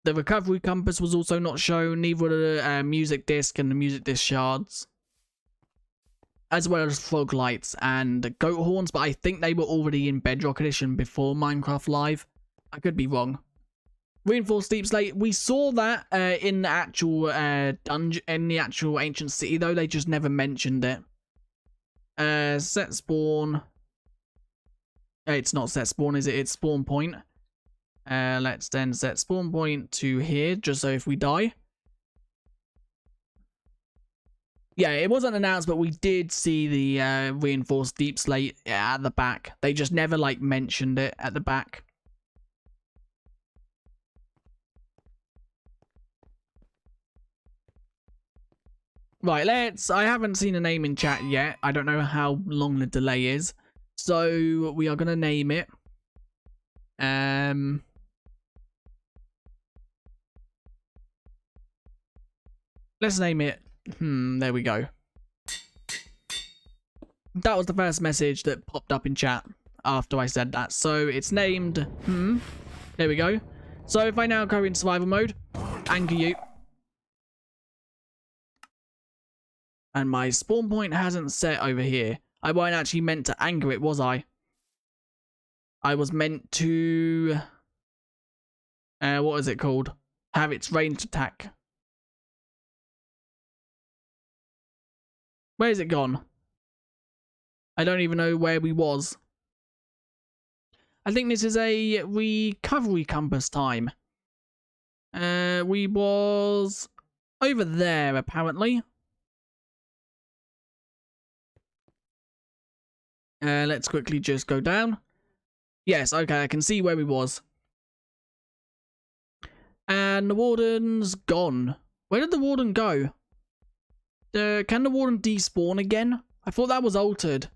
the recovery compass was also not shown, neither were the music disc and the music disc shards. As well as frog lights and goat horns, but I think they were already in Bedrock Edition before Minecraft Live. I could be wrong. Reinforced deep slate, we saw that in the actual dungeon, in the actual ancient city, though they just never mentioned it. Set spawn. It's not set spawn, is it? It's spawn point. Let's then set spawn point to here, just so if we die. Yeah, it wasn't announced, but we did see the reinforced deep slate at the back. They just never, like, mentioned it at the back. Right, I haven't seen a name in chat yet. I don't know how long the delay is. So, we are going to name it. Let's name it. There we go. That was the first message that popped up in chat after I said that. So, it's named. There we go. So, if I now go in survival mode, anger you. And my spawn point hasn't set over here. I wasn't actually meant to anger it, was I? I was meant to... what is it called? Have its ranged attack. Where's it gone? I don't even know where we was. I think this is a recovery compass time. We was over there, apparently. Let's quickly just go down. Yes, okay, I can see where we was. And the Warden's gone. Where did the Warden go? Can the Warden despawn again? I thought that was altered.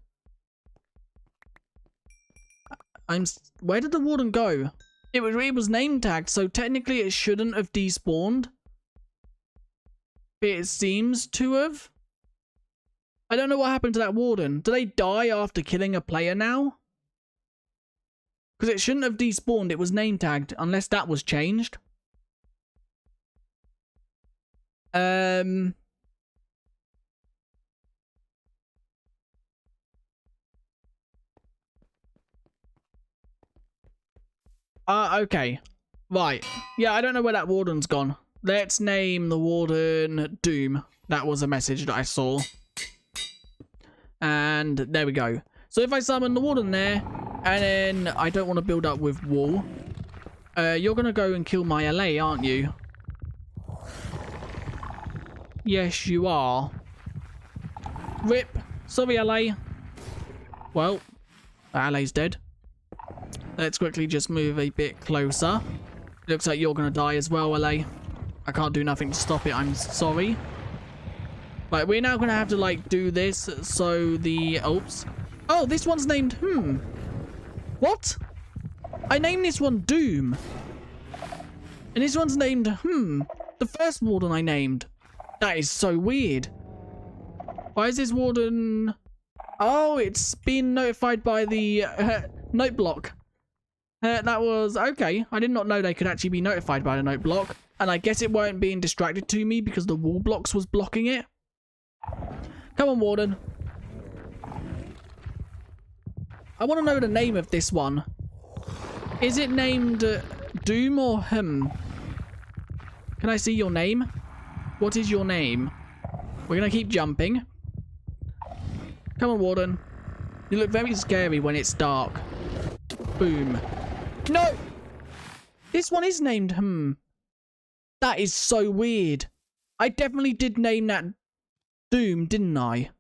Where did the Warden go? It was name tagged, so technically it shouldn't have despawned. It seems to have. I don't know what happened to that Warden. Do they die after killing a player now? Because it shouldn't have despawned. It was name tagged, unless that was changed. Okay. Right. Yeah, I don't know where that Warden's gone. Let's name the Warden Doom. That was a message that I saw. And there we go. So if I summon the Warden there, and then I don't want to build up with wool, you're going to go and kill my allay, aren't you? Yes, you are. RIP. Sorry, allay. Well, allay's dead. Let's quickly just move a bit closer. Looks like you're going to die as well, allay. I can't do nothing to stop it. I'm sorry. Right, we're now going to have to, like, do this. So the... Oops. Oh, this one's named... What? I named this one Doom. And this one's named... The first warden I named. That is so weird. Why is this warden... Oh, it's been notified by the note block. That was... Okay, I did not know they could actually be notified by the note block. And I guess it weren't being distracted to me because the wall blocks was blocking it. Come on, Warden. I want to know the name of this one. Is it named Doom or Can I see your name? What is your name? We're going to keep jumping. Come on, Warden. You look very scary when it's dark. Boom. No! This one is named That is so weird. I definitely did name that Doom, didn't I?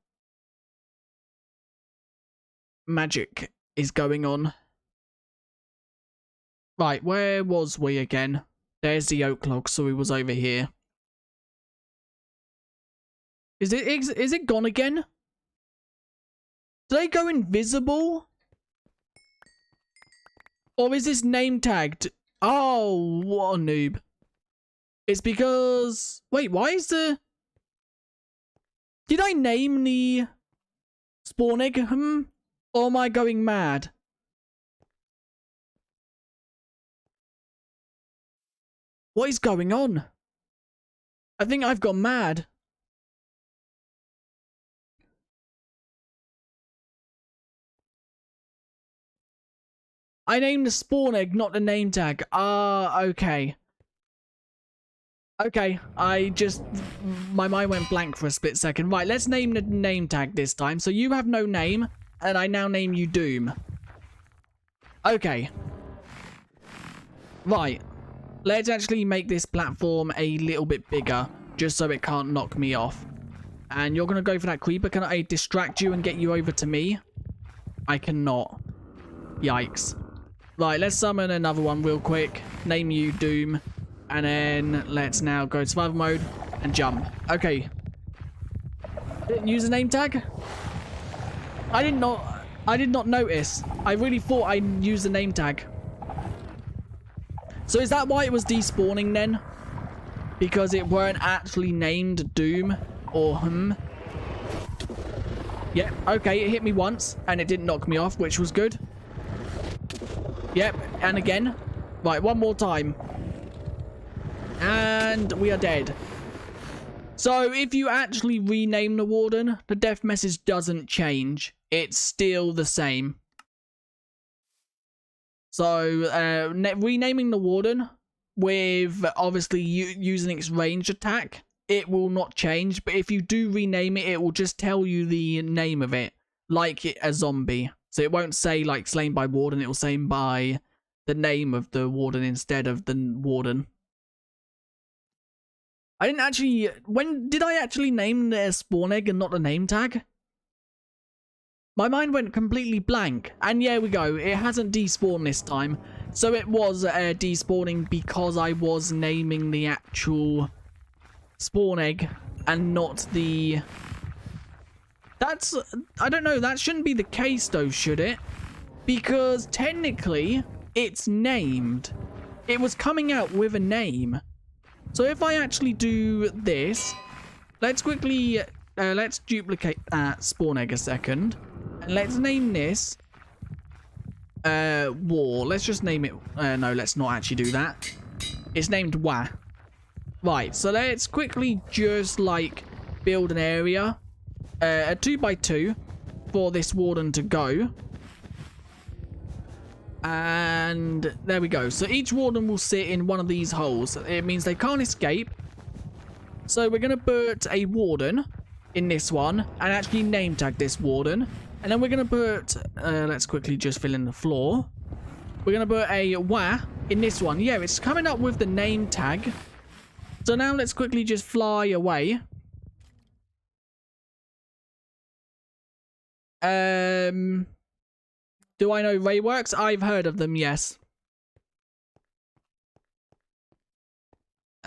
Magic is going on. Right, where was we again? There's the oak log, so we was over here. Is it gone again? Did they go invisible? Or is this name tagged? Oh, what a noob. It's because... Wait, why is the... Did I name the spawn egg? Or am I going mad? What is going on? I think I've gone mad. I named the spawn egg, not the name tag. Ah, okay. Okay, my mind went blank for a split second. Right, let's name the name tag this time. So you have no name, and I now name you Doom. Okay. Right. Let's actually make this platform a little bit bigger, just so it can't knock me off. And you're going to go for that creeper. Can I distract you and get you over to me? I cannot. Yikes. Right, let's summon another one real quick. Name you Doom. And then let's now go to survival mode and jump. Okay. Didn't use a name tag? I did not notice. I really thought I used a name tag. So is that why it was despawning then? Because it weren't actually named Doom or Yep, okay, it hit me once and it didn't knock me off, which was good. Yep, and again. Right, one more time. And we are dead. So if you actually rename the Warden, the death message doesn't change. It's still the same. So renaming the Warden with obviously using its ranged attack, it will not change. But if you do rename it, it will just tell you the name of it, like a zombie. So it won't say like slain by Warden, it will say by the name of the Warden instead of the Warden. I didn't actually... When did I actually name the spawn egg and not the name tag? My mind went completely blank. And yeah, we go. It hasn't despawned this time. So it was despawning because I was naming the actual spawn egg and not the... That's... I don't know. That shouldn't be the case though, should it? Because technically, it's named. It was coming out with a name. So if I actually do this, let's quickly, let's duplicate that spawn egg a second. And let's name this, War. Let's just name it, no, let's not actually do that. It's named Wah. Right, so let's quickly just, like, build an area, a 2x2 for this Warden to go. And there we go. So each Warden will sit in one of these holes. It means they can't escape. So we're going to put a Warden in this one and actually name tag this Warden. And then we're going to put, let's quickly just fill in the floor. We're going to put a Wah in this one. Yeah, it's coming up with the name tag. So now let's quickly just fly away. Do I know Ray Works? I've heard of them, yes.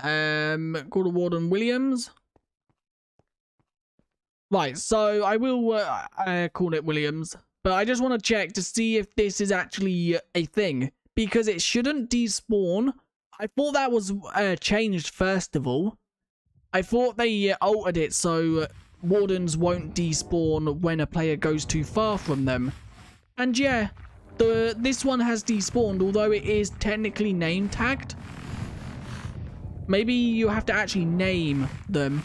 Called a Warden Williams. Right, so I will call it Williams, but I just want to check to see if this is actually a thing, because it shouldn't despawn. I thought that was changed first of all. I thought they altered it so wardens won't despawn when a player goes too far from them. And yeah, this one has despawned, although it is technically name tagged. Maybe you have to actually name them.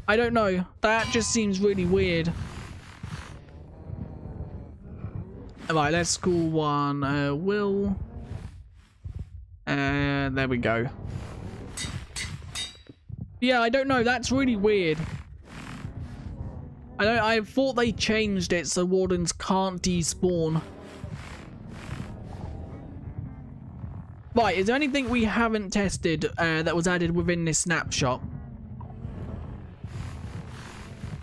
I don't know. That just seems really weird. Alright, let's call one Will. There we go. Yeah, I don't know. That's really weird. I thought they changed it so wardens can't despawn. Right, is there anything we haven't tested that was added within this snapshot?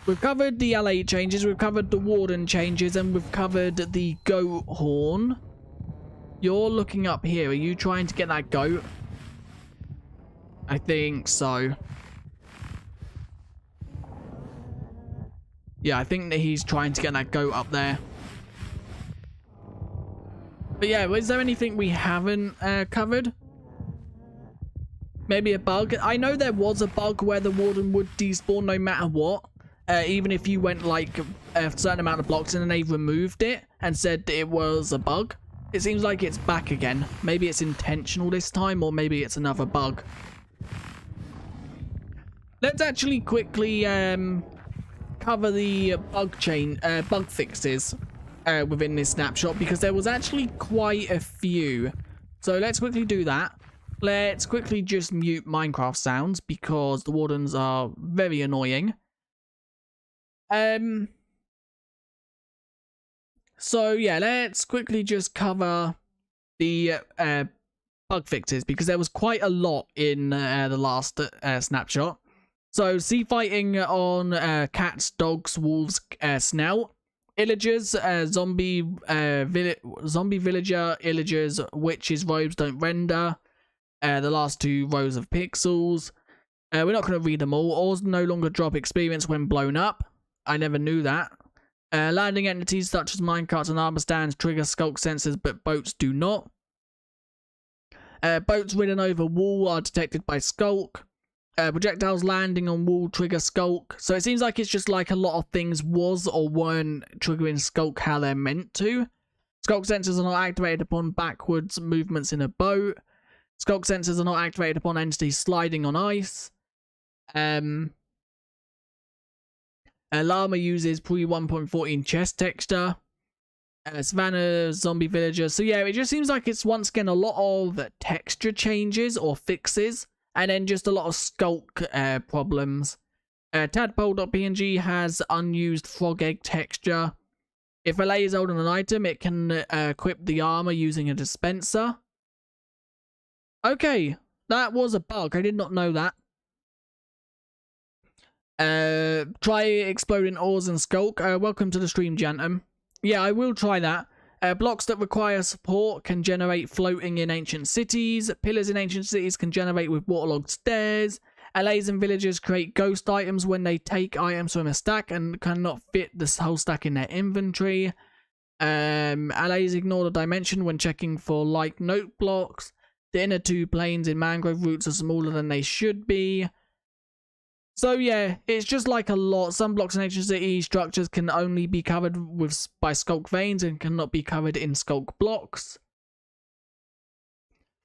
We've covered the allay changes, we've covered the warden changes, and we've covered the goat horn. You're looking up here. Are you trying to get that goat? I think so. Yeah, I think that he's trying to get that goat up there. But yeah, is there anything we haven't covered? Maybe a bug? I know there was a bug where the warden would despawn no matter what. Even if you went like a certain amount of blocks and then they removed it and said it was a bug. It seems like it's back again. Maybe it's intentional this time, or maybe it's another bug. Let's actually quickly cover the bug fixes within this snapshot, because there was actually quite a few. So let's quickly do that. Let's quickly just mute Minecraft sounds because the wardens are very annoying. So yeah, let's quickly just cover the bug fixes, because there was quite a lot in the last snapshot. So sea fighting on cats, dogs, wolves, snout, illagers, zombie villager, illagers, witches, robes don't render. The last 2 rows of pixels. We're not going to read them all. Ores no longer drop experience when blown up. I never knew that. Landing entities such as minecarts and armor stands trigger skulk sensors, but boats do not. Boats ridden over wall are detected by skulk. Projectiles landing on wall trigger skulk. So it seems like it's just like a lot of things was or weren't triggering skulk how they're meant to. Skulk sensors are not activated upon backwards movements in a boat. Skulk sensors are not activated upon entities sliding on ice. Llama uses pre 1.14 chest texture. Savannah, zombie villagers. So yeah, it just seems like it's once again a lot of texture changes or fixes, and then just a lot of skulk problems. Tadpole.png has unused frog egg texture. If allay is holding an item, it can equip the armor using a dispenser. Okay, that was a bug. I did not know that. Try exploding ores and skulk. Welcome to the stream, Jantum. Yeah, I will try that. Blocks that require support can generate floating in ancient cities. Pillars in ancient cities can generate with waterlogged stairs. Allays and villagers create ghost items when they take items from a stack and cannot fit the whole stack in their inventory. Allays ignore the dimension when checking for like note blocks. The inner 2 planes in mangrove roots are smaller than they should be. So yeah, it's just like a lot. Some blocks in ancient city structures can only be covered by skulk veins and cannot be covered in skulk blocks.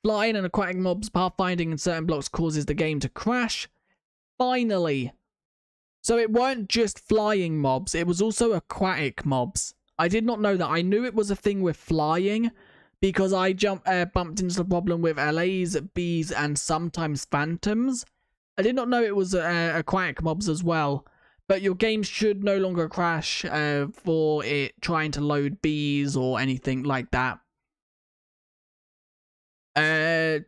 Flying and aquatic mobs pathfinding in certain blocks causes the game to crash. Finally. So it weren't just flying mobs, it was also aquatic mobs. I did not know that. I knew it was a thing with flying because I bumped into the problem with allays, bees, and sometimes phantoms. I did not know it was aquatic mobs as well, but your game should no longer crash for it trying to load bees or anything like that.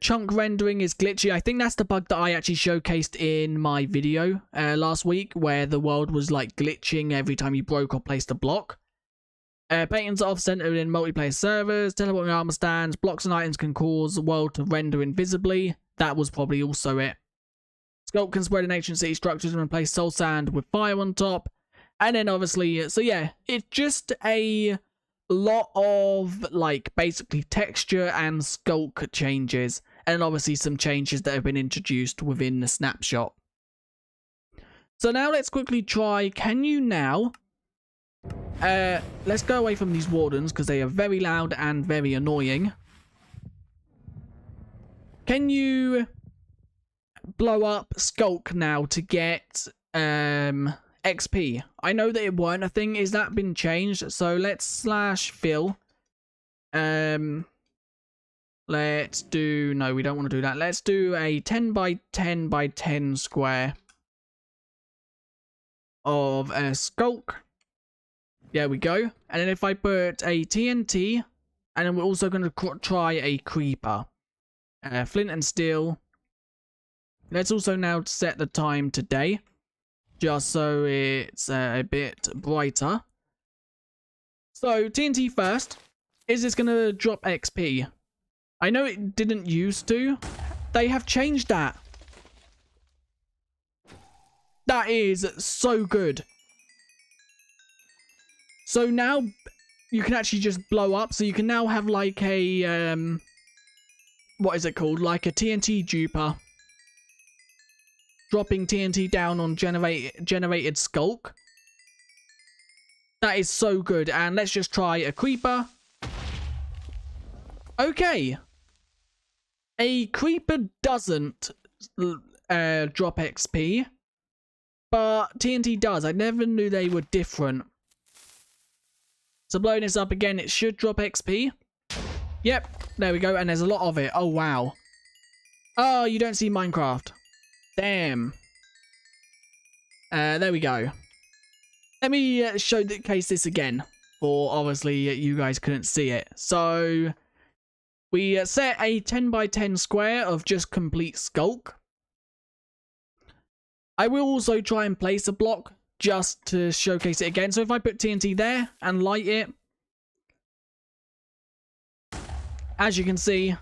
Chunk rendering is glitchy. I think that's the bug that I actually showcased in my video last week, where the world was like glitching every time you broke or placed a block. Paintings are off-centered in multiplayer servers. Teleporting armor stands. Blocks and items can cause the world to render invisibly. That was probably also it. Sculpt can spread in ancient city structures and replace soul sand with fire on top. And then obviously, so yeah, it's just a lot of like basically texture and sculpt changes. And obviously some changes that have been introduced within the snapshot. So now let's quickly try, can you now... let's go away from these wardens because they are very loud and very annoying. Can you blow up Skulk now to get XP? I know that it weren't a thing. Is that been changed? So let's /fill. Let's do... No, we don't want to do that. Let's do a 10 by 10 by 10 square of Skulk. There we go. And then if I put a TNT, and then we're also going to try a creeper. Flint and steel. Let's also now set the time to day, just so it's a bit brighter. So TNT first. Is this going to drop XP? I know it didn't used to. They have changed that. That is so good. So now you can actually just blow up. So you can now have like a, what is it called? Like a TNT duper. Dropping TNT down on generated Skulk. That is so good. And let's just try a creeper. Okay. A creeper doesn't drop XP. But TNT does. I never knew they were different. So blowing this up again, it should drop XP. Yep, there we go. And there's a lot of it. Oh, wow. Oh, you don't see Minecraft. Damn. There we go. Let me showcase this again. For obviously you guys couldn't see it. So we set a 10 by 10 square of just complete Skulk. I will also try and place a block just to showcase it again. So if I put TNT there and light it, as you can see,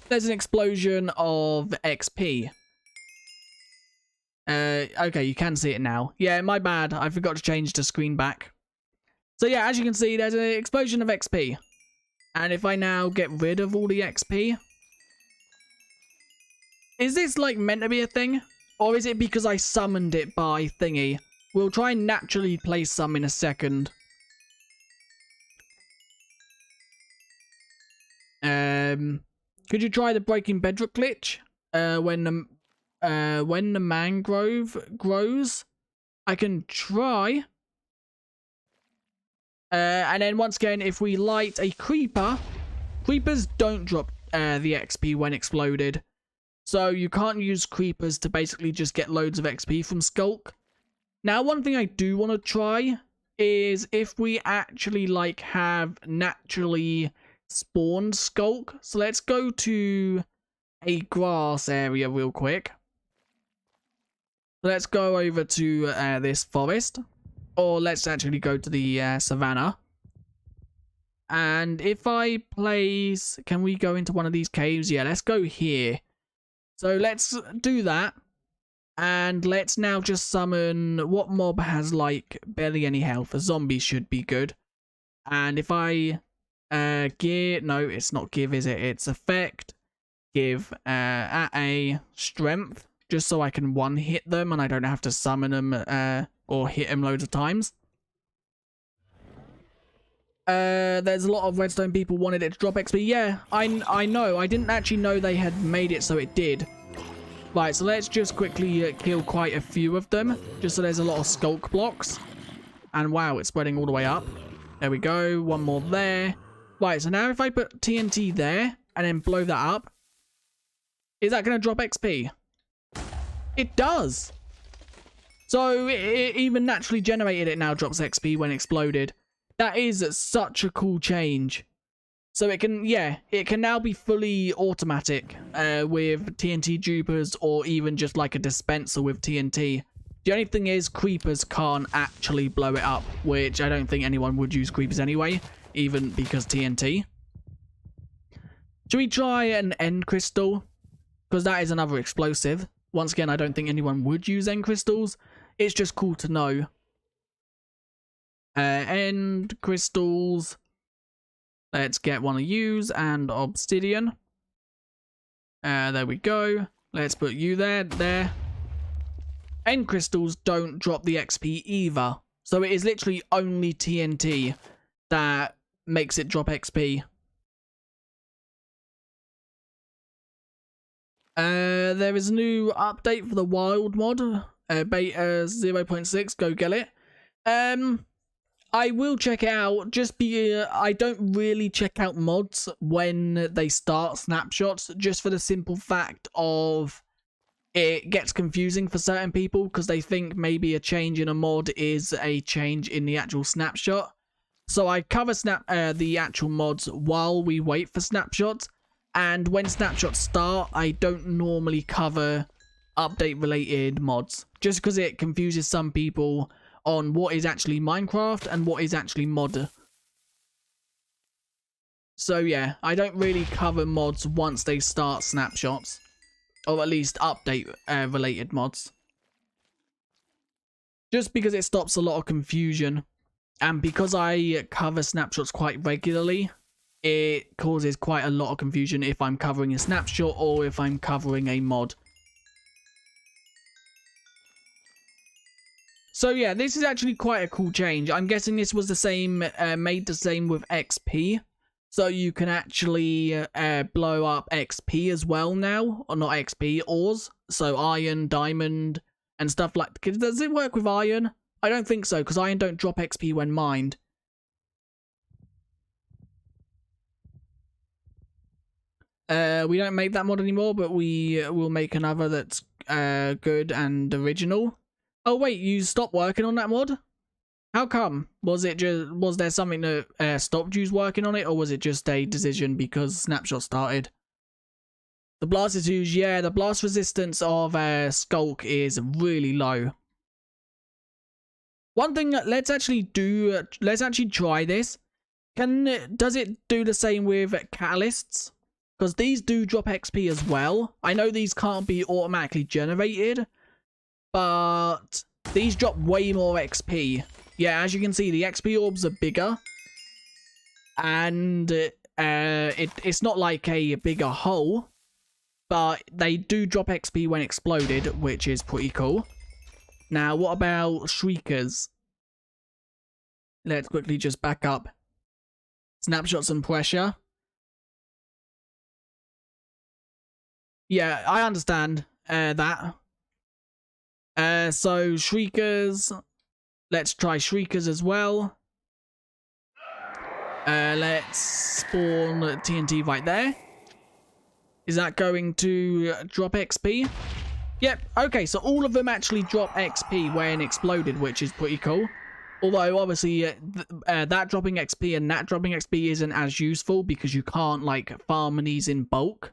there's an explosion of XP. Okay, you can see it now. Yeah, my bad. I forgot to change the screen back. So yeah, as you can see, there's an explosion of XP. And if I now get rid of all the XP... Is this like meant to be a thing? Or is it because I summoned it by thingy? We'll try and naturally place some in a second. Could you try the breaking bedrock glitch? When the mangrove grows? I can try. And then once again, if we light a creeper, creepers don't drop the XP when exploded. So you can't use creepers to basically just get loads of XP from Skulk. Now, one thing I do want to try is if we actually like have naturally spawned Skulk. So let's go to a grass area real quick. Let's go over to this forest. Or let's actually go to the savannah. And if I place... Can we go into one of these caves? Yeah, let's go here. So let's do that. And let's now just summon... What mob has, like, barely any health? A zombie should be good. And if I... give... No, it's not give, is it? It's effect. Give at a strength. Just so I can one-hit them and I don't have to summon them or hit them loads of times. There's a lot of redstone people wanted it to drop XP. Yeah, I know. I didn't actually know they had made it so it did. Right, so let's just quickly kill quite a few of them. Just so there's a lot of Skulk blocks. And wow, it's spreading all the way up. There we go. One more there. Right, so now if I put TNT there and then blow that up, is that going to drop XP? It does. So it even naturally generated it now drops XP when exploded. That is such a cool change. So it can, yeah, it can now be fully automatic with TNT dupers or even just like a dispenser with TNT. The only thing is creepers can't actually blow it up, which I don't think anyone would use creepers anyway. even because TNT. Should we try an end crystal? Because that is another explosive. Once again, I don't think anyone would use end crystals. It's just cool to know. End crystals. Let's get one of yous and obsidian. There we go. Let's put you there. There. End crystals don't drop the XP either. So it is literally only TNT that makes it drop XP. There is a new update for the wild mod. Beta 0.6. Go get it. I will check it out. I don't really check out mods when they start snapshots, just for the simple fact of it gets confusing for certain people because they think maybe a change in a mod is a change in the actual snapshot. So I cover the actual mods while we wait for snapshots, and when snapshots start, I don't normally cover update related mods, just because it confuses some people on what is actually Minecraft and what is actually mod. So yeah, I don't really cover mods once they start snapshots. Or at least update related mods. Just because it stops a lot of confusion. And because I cover snapshots quite regularly, it causes quite a lot of confusion if I'm covering a snapshot or if I'm covering a mod. So yeah, this is actually quite a cool change. I'm guessing this was the same, made the same with XP. So you can actually blow up XP as well now. Or not XP, ores. So iron, diamond, and stuff like that. Does it work with iron? I don't think so, because iron don't drop XP when mined. We don't make that mod anymore, but we will make another that's good and original. Oh wait, you stopped working on that mod? How come? Was there something that stopped you working on it, or was it just a decision because snapshot started? The blast is huge. Yeah, the blast resistance of Skulk is really low. One thing, let's actually try this. Does it do the same with catalysts? Because these do drop XP as well. I know these can't be automatically generated, but these drop way more XP. Yeah, as you can see, the XP orbs are bigger. And it's not like a bigger hole, but they do drop XP when exploded, which is pretty cool. Now, what about shriekers? Let's quickly just back up. Snapshots and pressure. Yeah, I understand that. So, shriekers. Let's try shriekers as well. Let's spawn TNT right there. Is that going to drop XP? Yep, okay, so all of them actually drop XP when exploded, which is pretty cool. Although, obviously, that dropping XP and that dropping XP isn't as useful because you can't, like, farm these in bulk.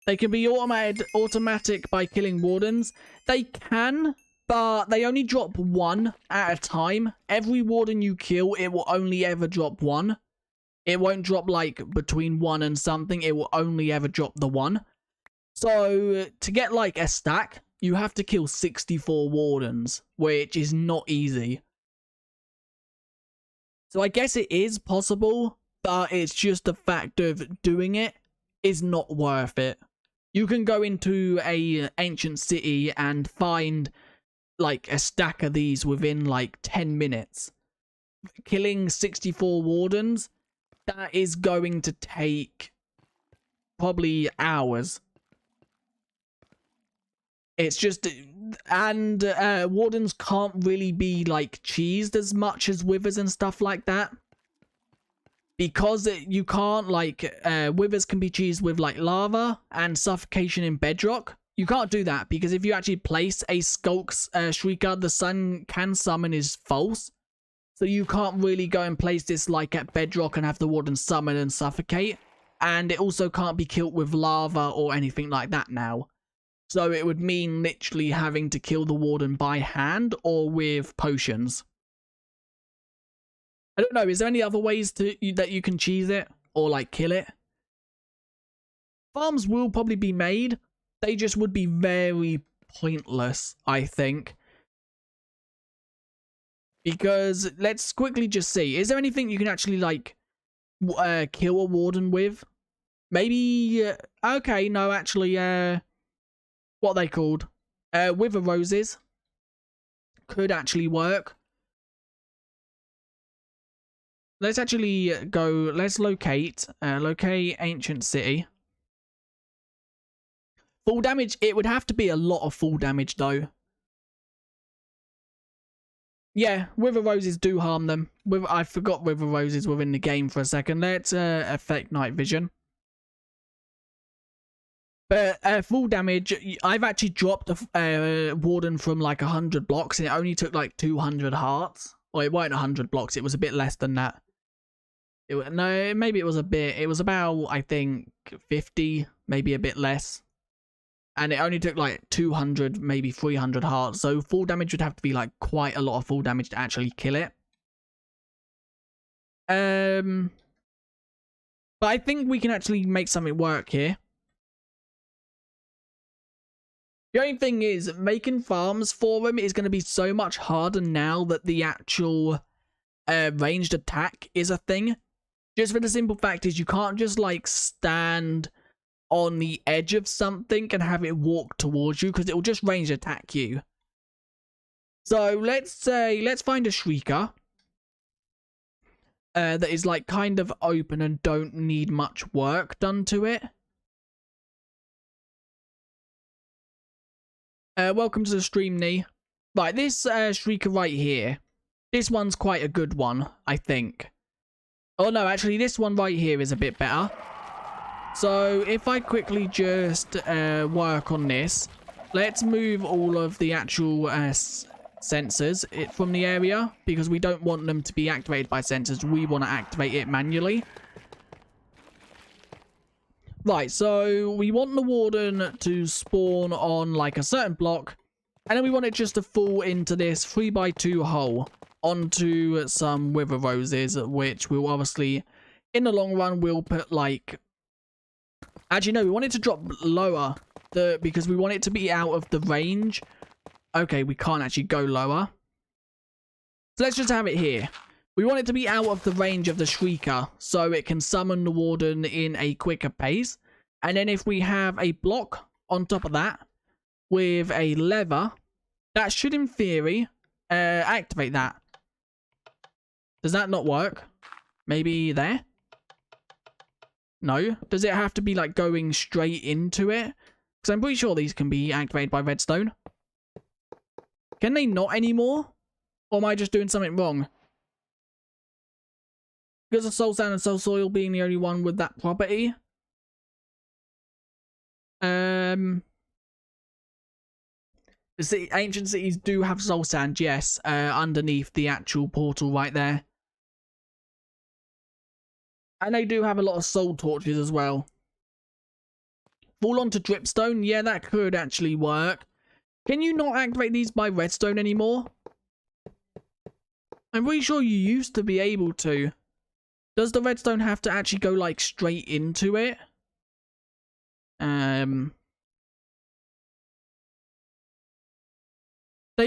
They can be automatic by killing wardens. They can, but they only drop one at a time. Every warden you kill, it will only ever drop one. It won't drop, like, between one and something. It will only ever drop the one. So, to get, like, a stack, you have to kill 64 wardens, which is not easy. So, I guess it is possible, but it's just the fact of doing it is not worth it. You can go into a ancient city and find, like, a stack of these within, like, 10 minutes. Killing 64 wardens, that is going to take probably hours. It's just, and wardens can't really be, like, cheesed as much as withers and stuff like that. Because you can't, like, withers can be cheesed with, like, lava and suffocation in bedrock. You can't do that, because if you actually place a Skulk's Shrieker, the sun can summon is false. So you can't really go and place this, like, at bedrock and have the warden summon and suffocate. And it also can't be killed with lava or anything like that now. So it would mean literally having to kill the Warden by hand or with potions. I don't know, is there any other ways that you can cheese it? Or like kill it? Farms will probably be made. They just would be very pointless, I think. Because let's quickly just see. Is there anything you can actually like kill a Warden with? Maybe, okay, no, actually, what are they called? Wither roses could actually work. Let's actually go, let's locate ancient city. Full damage, it would have to be a lot of full damage though. Yeah, wither roses do harm them. I forgot wither roses were in the game for a second. Let's affect night vision. But full damage, I've actually dropped a Warden from like 100 blocks and it only took like 200 hearts. Or it weren't 100 blocks, it was a bit less than that. No, maybe it was a bit. It was about, I think, 50, maybe a bit less. And it only took like 200, maybe 300 hearts. So full damage would have to be like quite a lot of full damage to actually kill it. But I think we can actually make something work here. The only thing is, making farms for them is going to be so much harder now that the actual ranged attack is a thing. Just for the simple fact is you can't just like stand on the edge of something and have it walk towards you because it will just range attack you. So let's find a Shrieker that is like kind of open and don't need much work done to it. Welcome to the stream, Nee. Right, this Shrieker right here. This one's quite a good one, I think. Oh no, actually this one right here is a bit better. So if I quickly just work on this, let's move all of the actual sensors from the area because we don't want them to be activated by sensors. We want to activate it manually. Right, so we want the Warden to spawn on like a certain block and then we want it just to fall into this 3x2 hole onto some wither roses, which will obviously in the long run we'll put like... Actually, no, we want it to drop lower because we want it to be out of the range. Okay, we can't actually go lower. So let's just have it here. We want it to be out of the range of the Shrieker so it can summon the Warden in a quicker pace. And then if we have a block on top of that with a lever, that should in theory activate that. Does that not work? Maybe there? No? Does it have to be like going straight into it? Because I'm pretty sure these can be activated by redstone. Can they not anymore? Or am I just doing something wrong? Because of soul sand and soul soil being the only one with that property. The ancient cities do have soul sand, yes, underneath the actual portal right there. And they do have a lot of soul torches as well. Fall onto dripstone, yeah, that could actually work. Can you not activate these by redstone anymore? I'm pretty sure you used to be able to. Does the redstone have to actually go like straight into it? They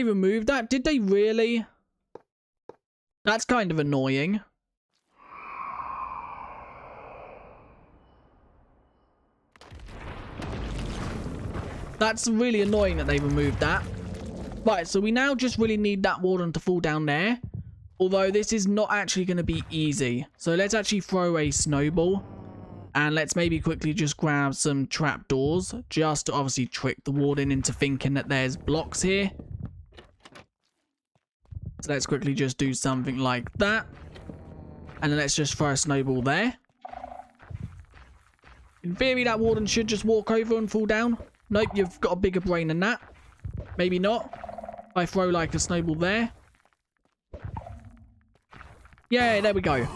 removed that? Did they really? That's kind of annoying. That's really annoying that they removed that. Right, so we now just really need that Warden to fall down there. Although this is not actually going to be easy. So let's actually throw a snowball. And let's maybe quickly just grab some trapdoors. Just to obviously trick the Warden into thinking that there's blocks here. So let's quickly just do something like that. And then let's just throw a snowball there. In theory, that Warden should just walk over and fall down. Nope, you've got a bigger brain than that. Maybe not. If I throw like a snowball there. Yeah, there we go.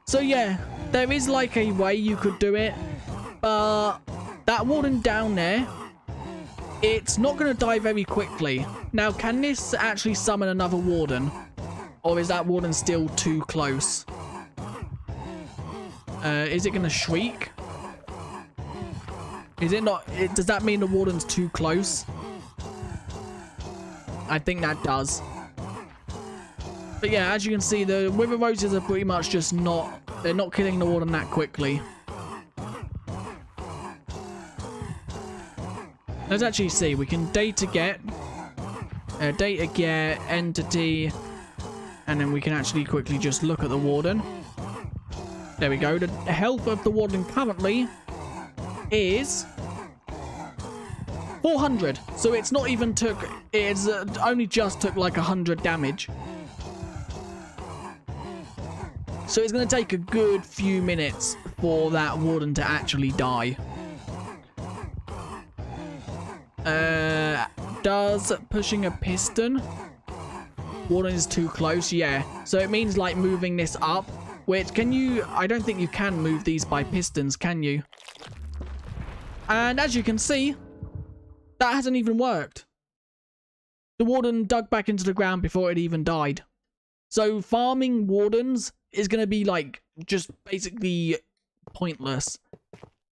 So yeah, there is like a way you could do it. But that Warden down there, it's not going to die very quickly. Now, can this actually summon another Warden? Or is that Warden still too close? Is it going to shriek? Is it not? Does that mean the Warden's too close? I think that does. But yeah, as you can see, the Wither Roses are pretty much just not... They're not killing the Warden that quickly. Let's actually see. We can data get, entity, and then we can actually quickly just look at the Warden. There we go. The health of the Warden currently is 400. So it's not even took... It's only just took like 100 damage. So it's going to take a good few minutes for that Warden to actually die. Does pushing a piston? Warden is too close, yeah. So it means like moving this up. Which, can you... I don't think you can move these by pistons, can you? And as you can see, that hasn't even worked. The Warden dug back into the ground before it even died. So farming Wardens is going to be like just basically pointless.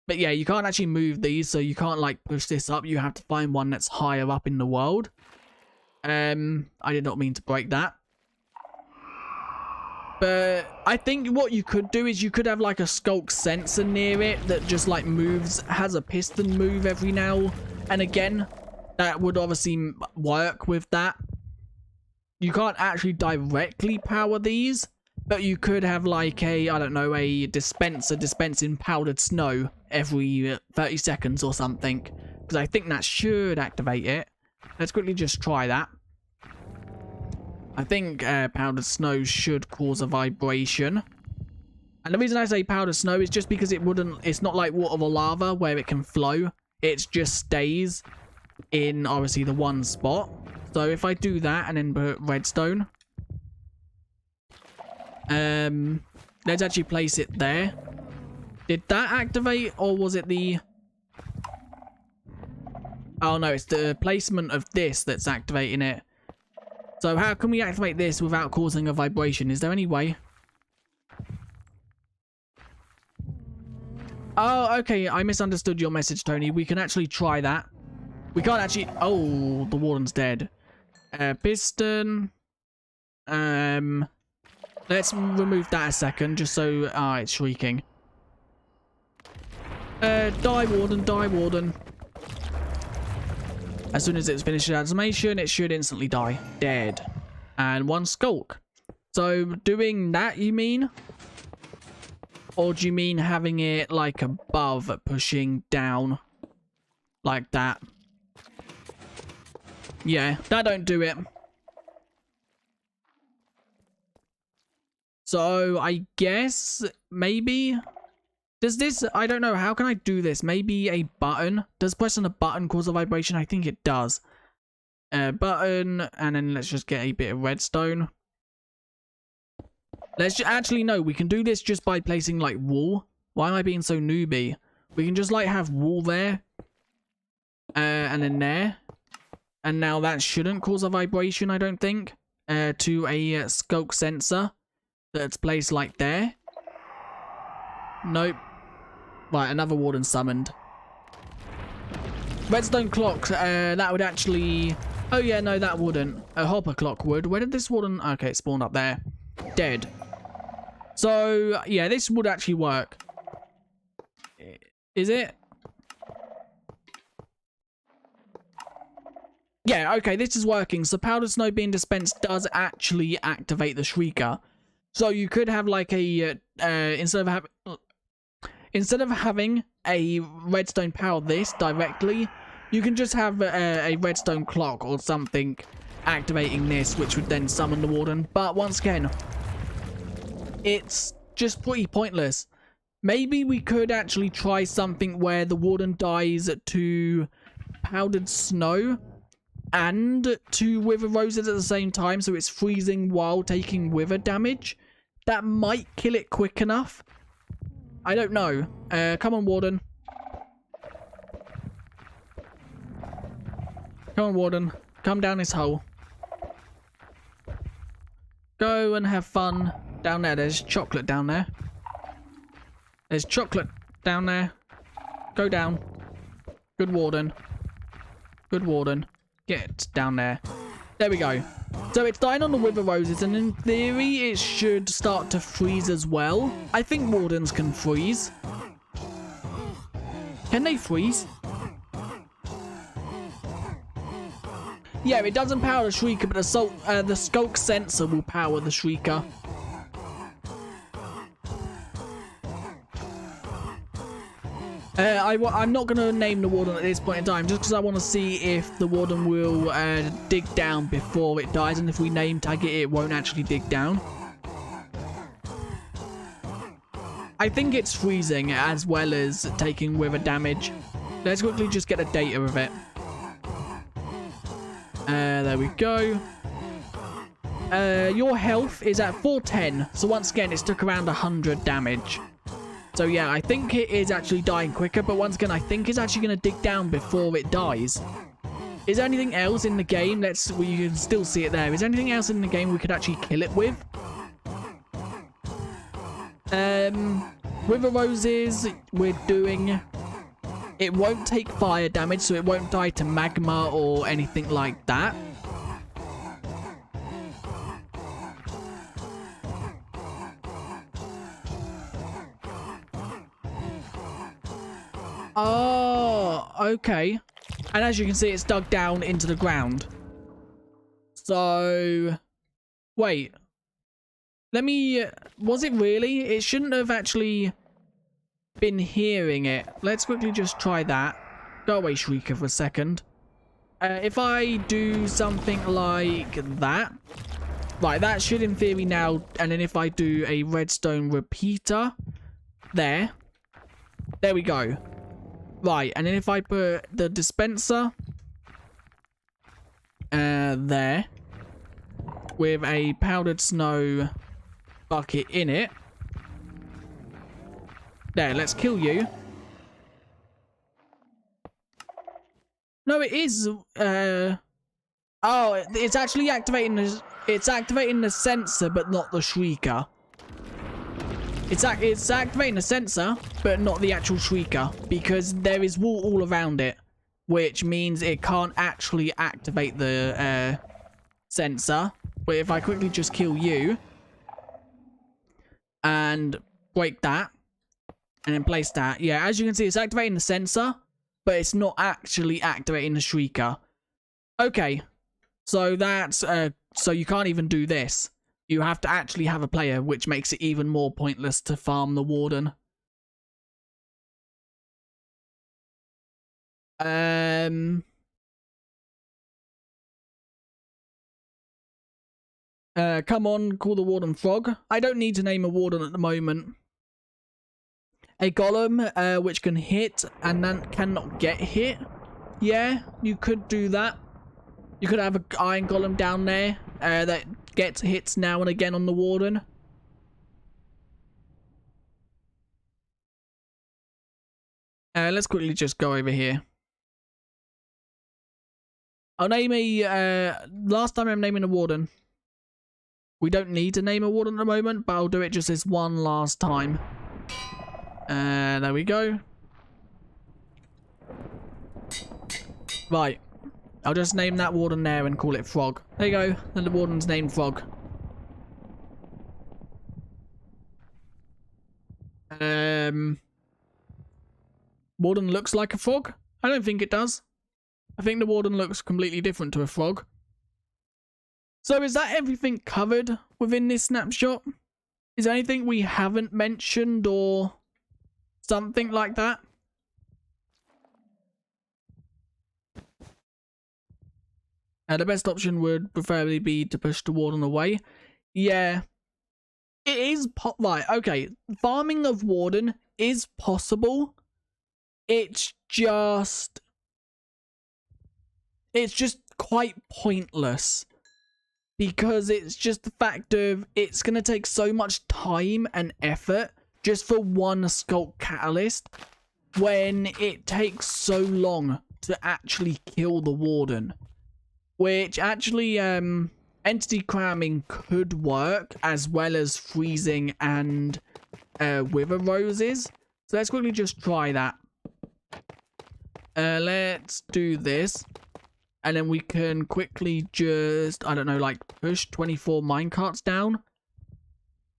But yeah, you can't actually move these, so you can't like push this up. You have to find one that's higher up in the world. I did not mean to break that. But I think what you could do is you could have like a skulk sensor near it that just like moves, has a piston move every now and again. That would obviously work with that. You can't actually directly power these, but you could have like a, I don't know, a dispenser dispensing powdered snow every 30 seconds or something. Because I think that should activate it. Let's quickly just try that. I think powdered snow should cause a vibration. And the reason I say powdered snow is just because it wouldn't, it's not like water or lava where it can flow. It just stays in obviously the one spot. So if I do that and then put redstone. Let's actually place it there. Did that activate or was it the... Oh no, it's the placement of this that's activating it. So how can we activate this without causing a vibration? Is there any way? Oh, okay. I misunderstood your message, Tony. We can actually try that. We can't actually... Oh, the Warden's dead. Piston. Let's remove that a second, just so... Ah, it's shrieking. Die, Warden. Die, Warden. As soon as it's finished its animation, it should instantly die. Dead. And one skulk. So, doing that, you mean? Or do you mean having it, like, above, pushing down? Like that? Yeah, that don't do it. So, I guess, maybe... Does this... I don't know. How can I do this? Maybe a button? Does pressing a button cause a vibration? I think it does. Button. And then let's just get a bit of redstone. Let's actually, no. We can do this just by placing, like, wool. Why am I being so newbie? We can just, like, have wool there. And then there. And now that shouldn't cause a vibration, I don't think. To a skulk sensor. That's placed, like, there. Nope. Right, another Warden summoned. Redstone clock, that would actually... Oh yeah, no, that wouldn't. A hopper clock would. Where did this Warden... Okay, it spawned up there. Dead. So, yeah, this would actually work. Is it? Yeah, okay, this is working. So powdered snow being dispensed does actually activate the Shrieker. So you could have like a... Instead of having a redstone power this directly, you can just have a redstone clock or something activating this, which would then summon the Warden. But once again, it's just pretty pointless. Maybe we could actually try something where the Warden dies to powdered snow and to wither roses at the same time, so it's freezing while taking wither damage. That might kill it quick enough. I don't know. Come on, Warden. Come on, Warden. Come down this hole. Go and have fun down there. There's chocolate down there. There's chocolate down there. Go down. Good Warden. Good Warden. Get down there. There we go. So it's dying on the wither roses, and in theory it should start to freeze as well. I think Wardens can freeze. Can they freeze? Yeah, it doesn't power the Shrieker, but the Skulk sensor will power the Shrieker. I'm not going to name the Warden at this point in time, just because I want to see if the Warden will dig down before it dies, and if we name tag it, it won't actually dig down. I think it's freezing as well as taking wither damage. Let's quickly just get the data of it. There we go. Your health is at 410, so once again, it's took around 100 damage. So yeah, I think it is actually dying quicker, but once again, I think it's actually going to dig down before it dies. Is there anything else in the game? You can still see it there. Is there anything else in the game we could actually kill it with? Wither roses, we're doing... It won't take fire damage, so it won't die to magma or anything like that. Oh, okay. And as you can see, it's dug down into the ground. So, wait. Let me... Was it really? It shouldn't have actually been hearing it. Let's quickly just try that. Go away, Shrieker, for a second. If I do something like that. Right, that should in theory now... And then if I do a redstone repeater. There. There we go. Right, and then if I put the dispenser there with a powdered snow bucket in it. There, let's kill you. No, it is oh, it's actually activating the sensor but not the Shrieker. It's activating the sensor, but not the actual Shrieker, because there is wool all around it, which means it can't actually activate the sensor. But if I quickly just kill you, and break that, and then place that, yeah, as you can see, it's activating the sensor, but it's not actually activating the Shrieker. Okay, so that's, so you can't even do this. You have to actually have a player, which makes it even more pointless to farm the Warden. Come on, call the Warden Frog. I don't need to name a Warden at the moment. A Golem, which can hit and then cannot get hit. Yeah, you could do that. You could have an Iron Golem down there that gets hits now and again on the Warden. Let's quickly just go over here. I'll name a... last time I'm naming a Warden. We don't need to name a Warden at the moment, but I'll do it just this one last time. There we go. Right. I'll just name that Warden there and call it Frog. There you go. Then the Warden's named Frog. Warden looks like a frog? I don't think it does. I think the Warden looks completely different to a frog. So is that everything covered within this snapshot? Is there anything we haven't mentioned or something like that? The best option would preferably be to push the Warden away. Yeah. It is right, okay. Farming of Warden is possible. It's just quite pointless. Because it's just the fact of it's going to take so much time and effort just for one Skulk Catalyst when it takes so long to actually kill the Warden. Which actually, entity cramming could work, as well as freezing and wither roses. So let's quickly just try that. Let's do this. And then we can quickly just, I don't know, like push 24 minecarts down.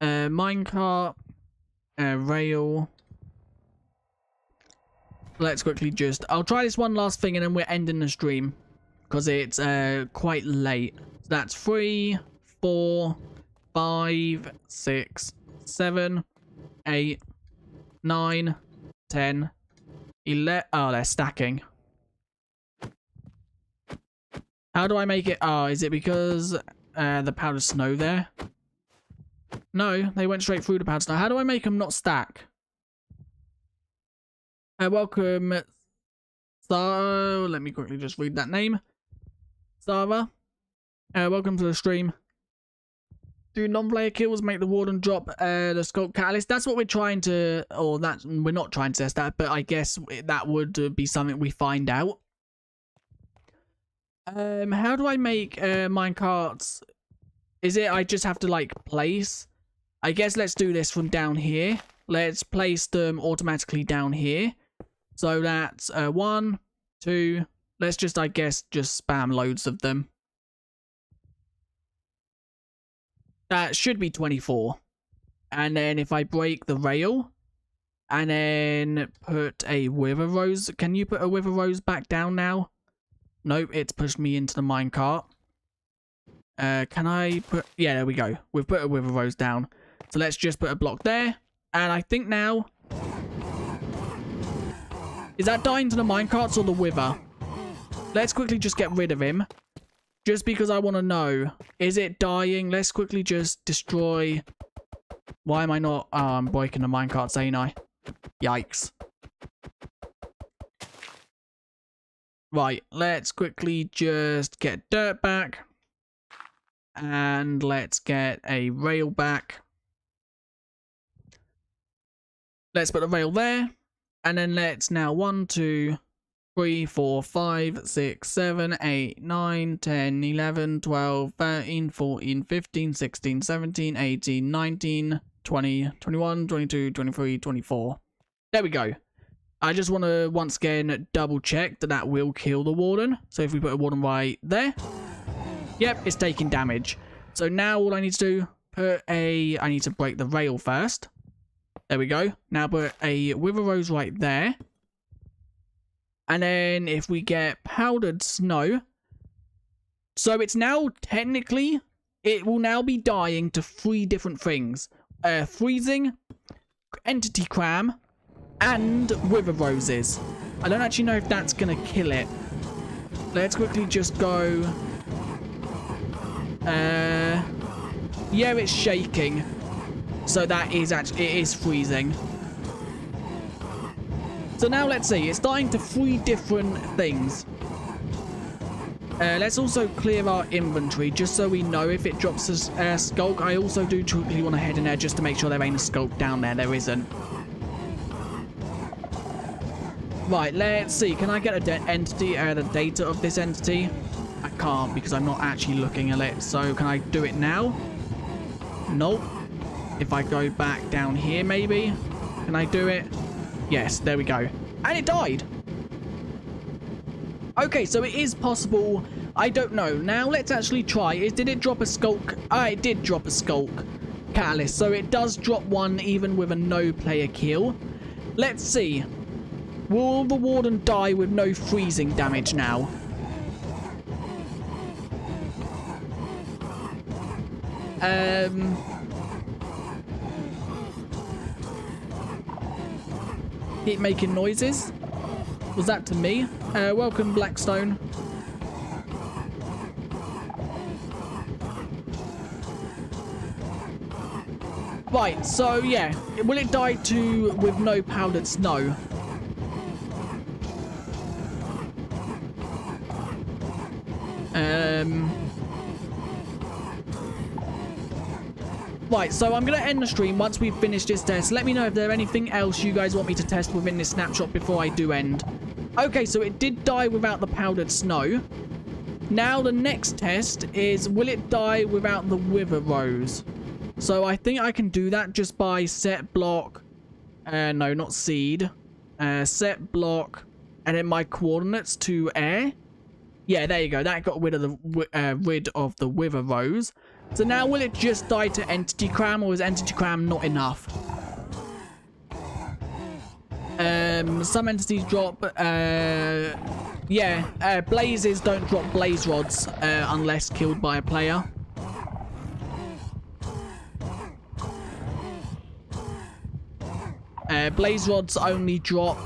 Minecart, rail. Let's quickly just, I'll try this one last thing and then we're ending the stream. Because it's quite late. So that's 3, 4, 5, 6, 7, 8, 9, 10, 11. Oh, they're stacking. How do I make it? Oh, is it because the powdered snow there? No, they went straight through the powdered snow. How do I make them not stack? Welcome. So, let me quickly just read that name. Sarah. Welcome to the stream. Do non-player kills make the Warden drop the Sculpt Catalyst? That's what we're trying to, or that we're not trying to test that, but I guess that would be something we find out. How do I make minecarts? Is it I just have to like place? I guess let's do this from down here. Let's place them automatically down here. So that's 1, 2. Let's just, I guess, just spam loads of them. That should be 24. And then if I break the rail and then put a wither rose. Can you put a wither rose back down now? Nope, it's pushed me into the minecart. Can I put... Yeah, there we go. We've put a wither rose down. So let's just put a block there. And I think now... Is that dying to the minecarts or the wither? Let's quickly just get rid of him. Just because I want to know. Is it dying? Let's quickly just destroy... Why am I not... Oh, I'm breaking the minecarts, ain't I? Yikes. Right, let's quickly just get dirt back. And let's get a rail back. Let's put a rail there. And then let's now 1, 2, 3, 4, 5, 6, 7, 8, 9, 10, 11, 12, 13, 14, 15, 16, 17, 18, 19, 20, 21, 22, 23, 24. There we go. I just want to once again double check that that will kill the Warden. So if we put a Warden right there. Yep, it's taking damage. So now all I need to do, I need to break the rail first. There we go. Now put a wither rose right there. And then if we get powdered snow. So it's now technically, it will now be dying to 3 different things. Freezing, entity cram, and wither roses. I don't actually know if that's going to kill it. Let's quickly just go. Yeah, it's shaking. So that is actually, it is freezing. So now let's see. It's dying to 3 different things. Let's also clear our inventory just so we know if it drops a skulk. I also do quickly want to head in there just to make sure there ain't a skulk down there. There isn't. Right, let's see. Can I get a entity, the data of this entity? I can't because I'm not actually looking at it. So can I do it now? Nope. If I go back down here, maybe? Can I do it? Yes, there we go. And it died. Okay, so it is possible. I don't know. Now let's actually try. Did it drop a skulk? Ah, it did drop a skulk catalyst. So it does drop one even with a no player kill. Let's see. Will the Warden die with no freezing damage now? Keep making noises. Was that to me? Welcome, Blackstone. Right, so yeah. Will it die with no powdered snow? Right, so I'm going to end the stream once we've finished this test. Let me know if there's anything else you guys want me to test within this snapshot before I do end. Okay, so it did die without the powdered snow. Now the next test is, will it die without the wither rose? So I think I can do that just by set block. No, not seed. Set block. And then my coordinates to air. Yeah, there you go. That got rid of the wither rose. So now will it just die to entity cram, or is entity cram not enough? Some entities drop. Blazes don't drop blaze rods unless killed by a player. Blaze rods only drop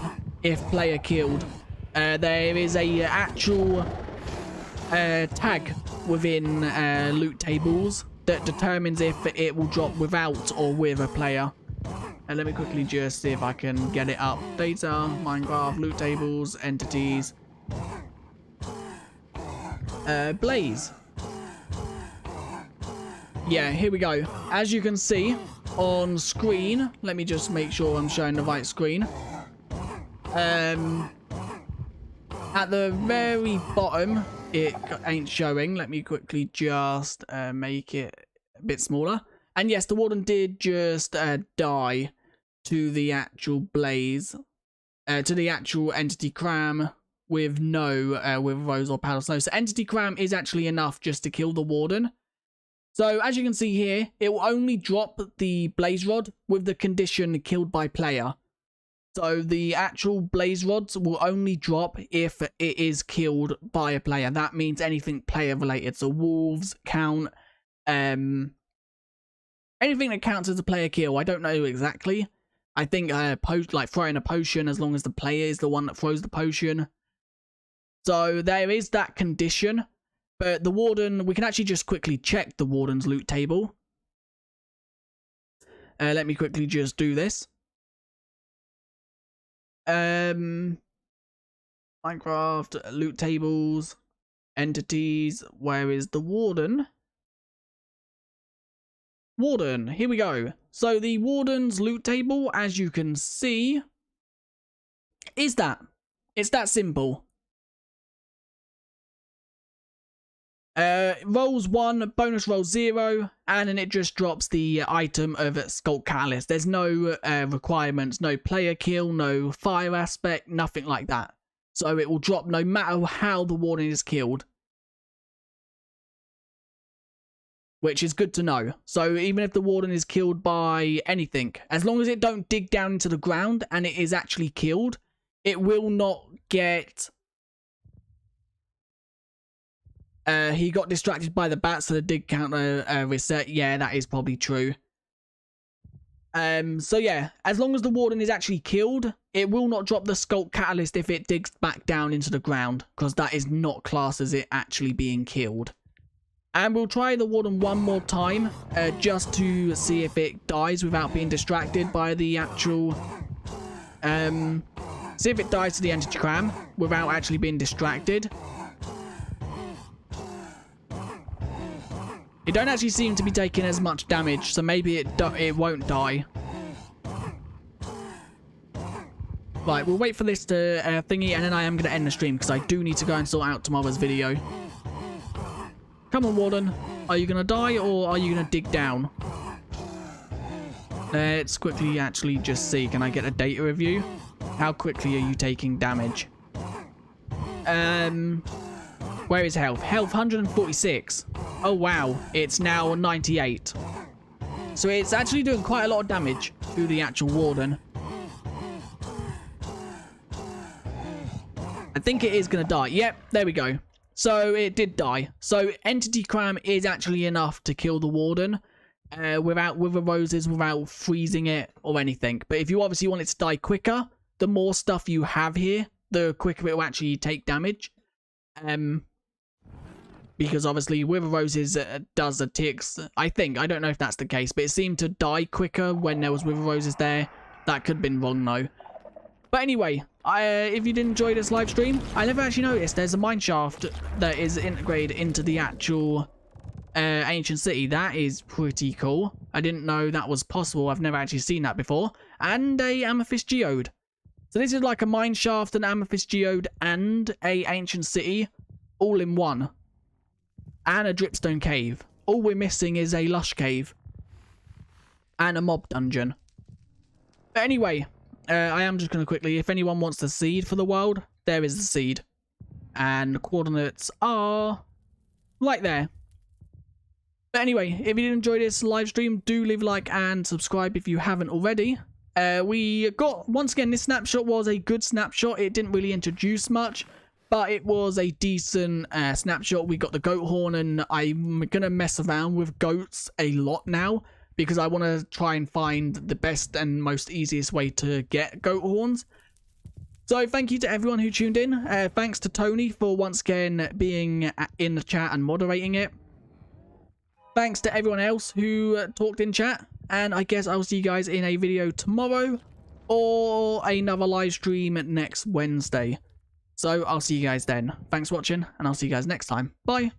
if player killed. There is a actual tag within loot tables that determines if it will drop without or with a player. And let me quickly just see if I can get it up. Data, Minecraft, loot tables, entities. Blaze. Yeah, here we go. As you can see on screen, let me just make sure I'm showing the right screen. At the very bottom, it ain't showing. Let me quickly just make it a bit smaller. And yes, the Warden did just die to the actual blaze, to the actual entity cram with no with rose or powder snow. So entity cram is actually enough just to kill the Warden. So as you can see here, it will only drop the blaze rod with the condition killed by player. So the actual blaze rods will only drop if it is killed by a player. That means anything player related. So wolves count, anything that counts as a player kill. I don't know exactly. I think like throwing a potion, as long as the player is the one that throws the potion. So there is that condition. But the Warden, we can actually just quickly check the Warden's loot table. Let me quickly just do this. Minecraft, loot tables, entities, where is the Warden? Warden, here we go. So the Warden's loot table, as you can see, is that. It's that simple. Rolls 1, bonus roll 0, and then it just drops the item of Sculpt Catalyst. There's no requirements, no player kill, no fire aspect, nothing like that. So it will drop no matter how the Warden is killed. Which is good to know. So even if the Warden is killed by anything, as long as it don't dig down into the ground and it is actually killed, it will not get... he got distracted by the bats, so the dig counter reset. Yeah, that is probably true. So yeah, as long as the Warden is actually killed, it will not drop the Sculpt Catalyst if it digs back down into the ground, because that is not classed as it actually being killed. And we'll try the Warden one more time, just to see if it dies without being distracted by the actual... see if it dies to the entity cram without actually being distracted. It don't actually seem to be taking as much damage, so maybe it won't die. Right, we'll wait for this to thingy, and then I am going to end the stream, because I do need to go and sort out tomorrow's video. Come on, Warden. Are you going to die, or are you going to dig down? Let's quickly actually just see. Can I get a data review? How quickly are you taking damage? Where is health? Health 146. Oh wow, it's now 98. So it's actually doing quite a lot of damage to the actual Warden. I think it is going to die. Yep, there we go. So it did die. So entity cram is actually enough to kill the Warden without wither roses, without freezing it or anything. But if you obviously want it to die quicker, the more stuff you have here, the quicker it will actually take damage. Because obviously wither roses does the ticks. I think, I don't know if that's the case, but it seemed to die quicker when there was wither roses there. That could have been wrong though. But anyway, if you did enjoy this live stream, I never actually noticed there's a mineshaft that is integrated into the actual ancient city. That is pretty cool. I didn't know that was possible. I've never actually seen that before. And a amethyst geode. So this is like a mine shaft, an amethyst geode, and a ancient city, all in one. And a dripstone cave. All we're missing is a lush cave. And a mob dungeon. But anyway, I am just going to quickly, if anyone wants the seed for the world, there is the seed. And the coordinates are right there. But anyway, if you did enjoy this live stream, do leave a like and subscribe if you haven't already. We got, once again, this snapshot was a good snapshot. It didn't really introduce much, but it was a decent snapshot. We got the goat horn, and I'm going to mess around with goats a lot now, because I want to try and find the best and most easiest way to get goat horns. So thank you to everyone who tuned in. Thanks to Tony for once again being in the chat and moderating it. Thanks to everyone else who talked in chat. And I guess I'll see you guys in a video tomorrow or another live stream next Wednesday. So I'll see you guys then. Thanks for watching, and I'll see you guys next time. Bye.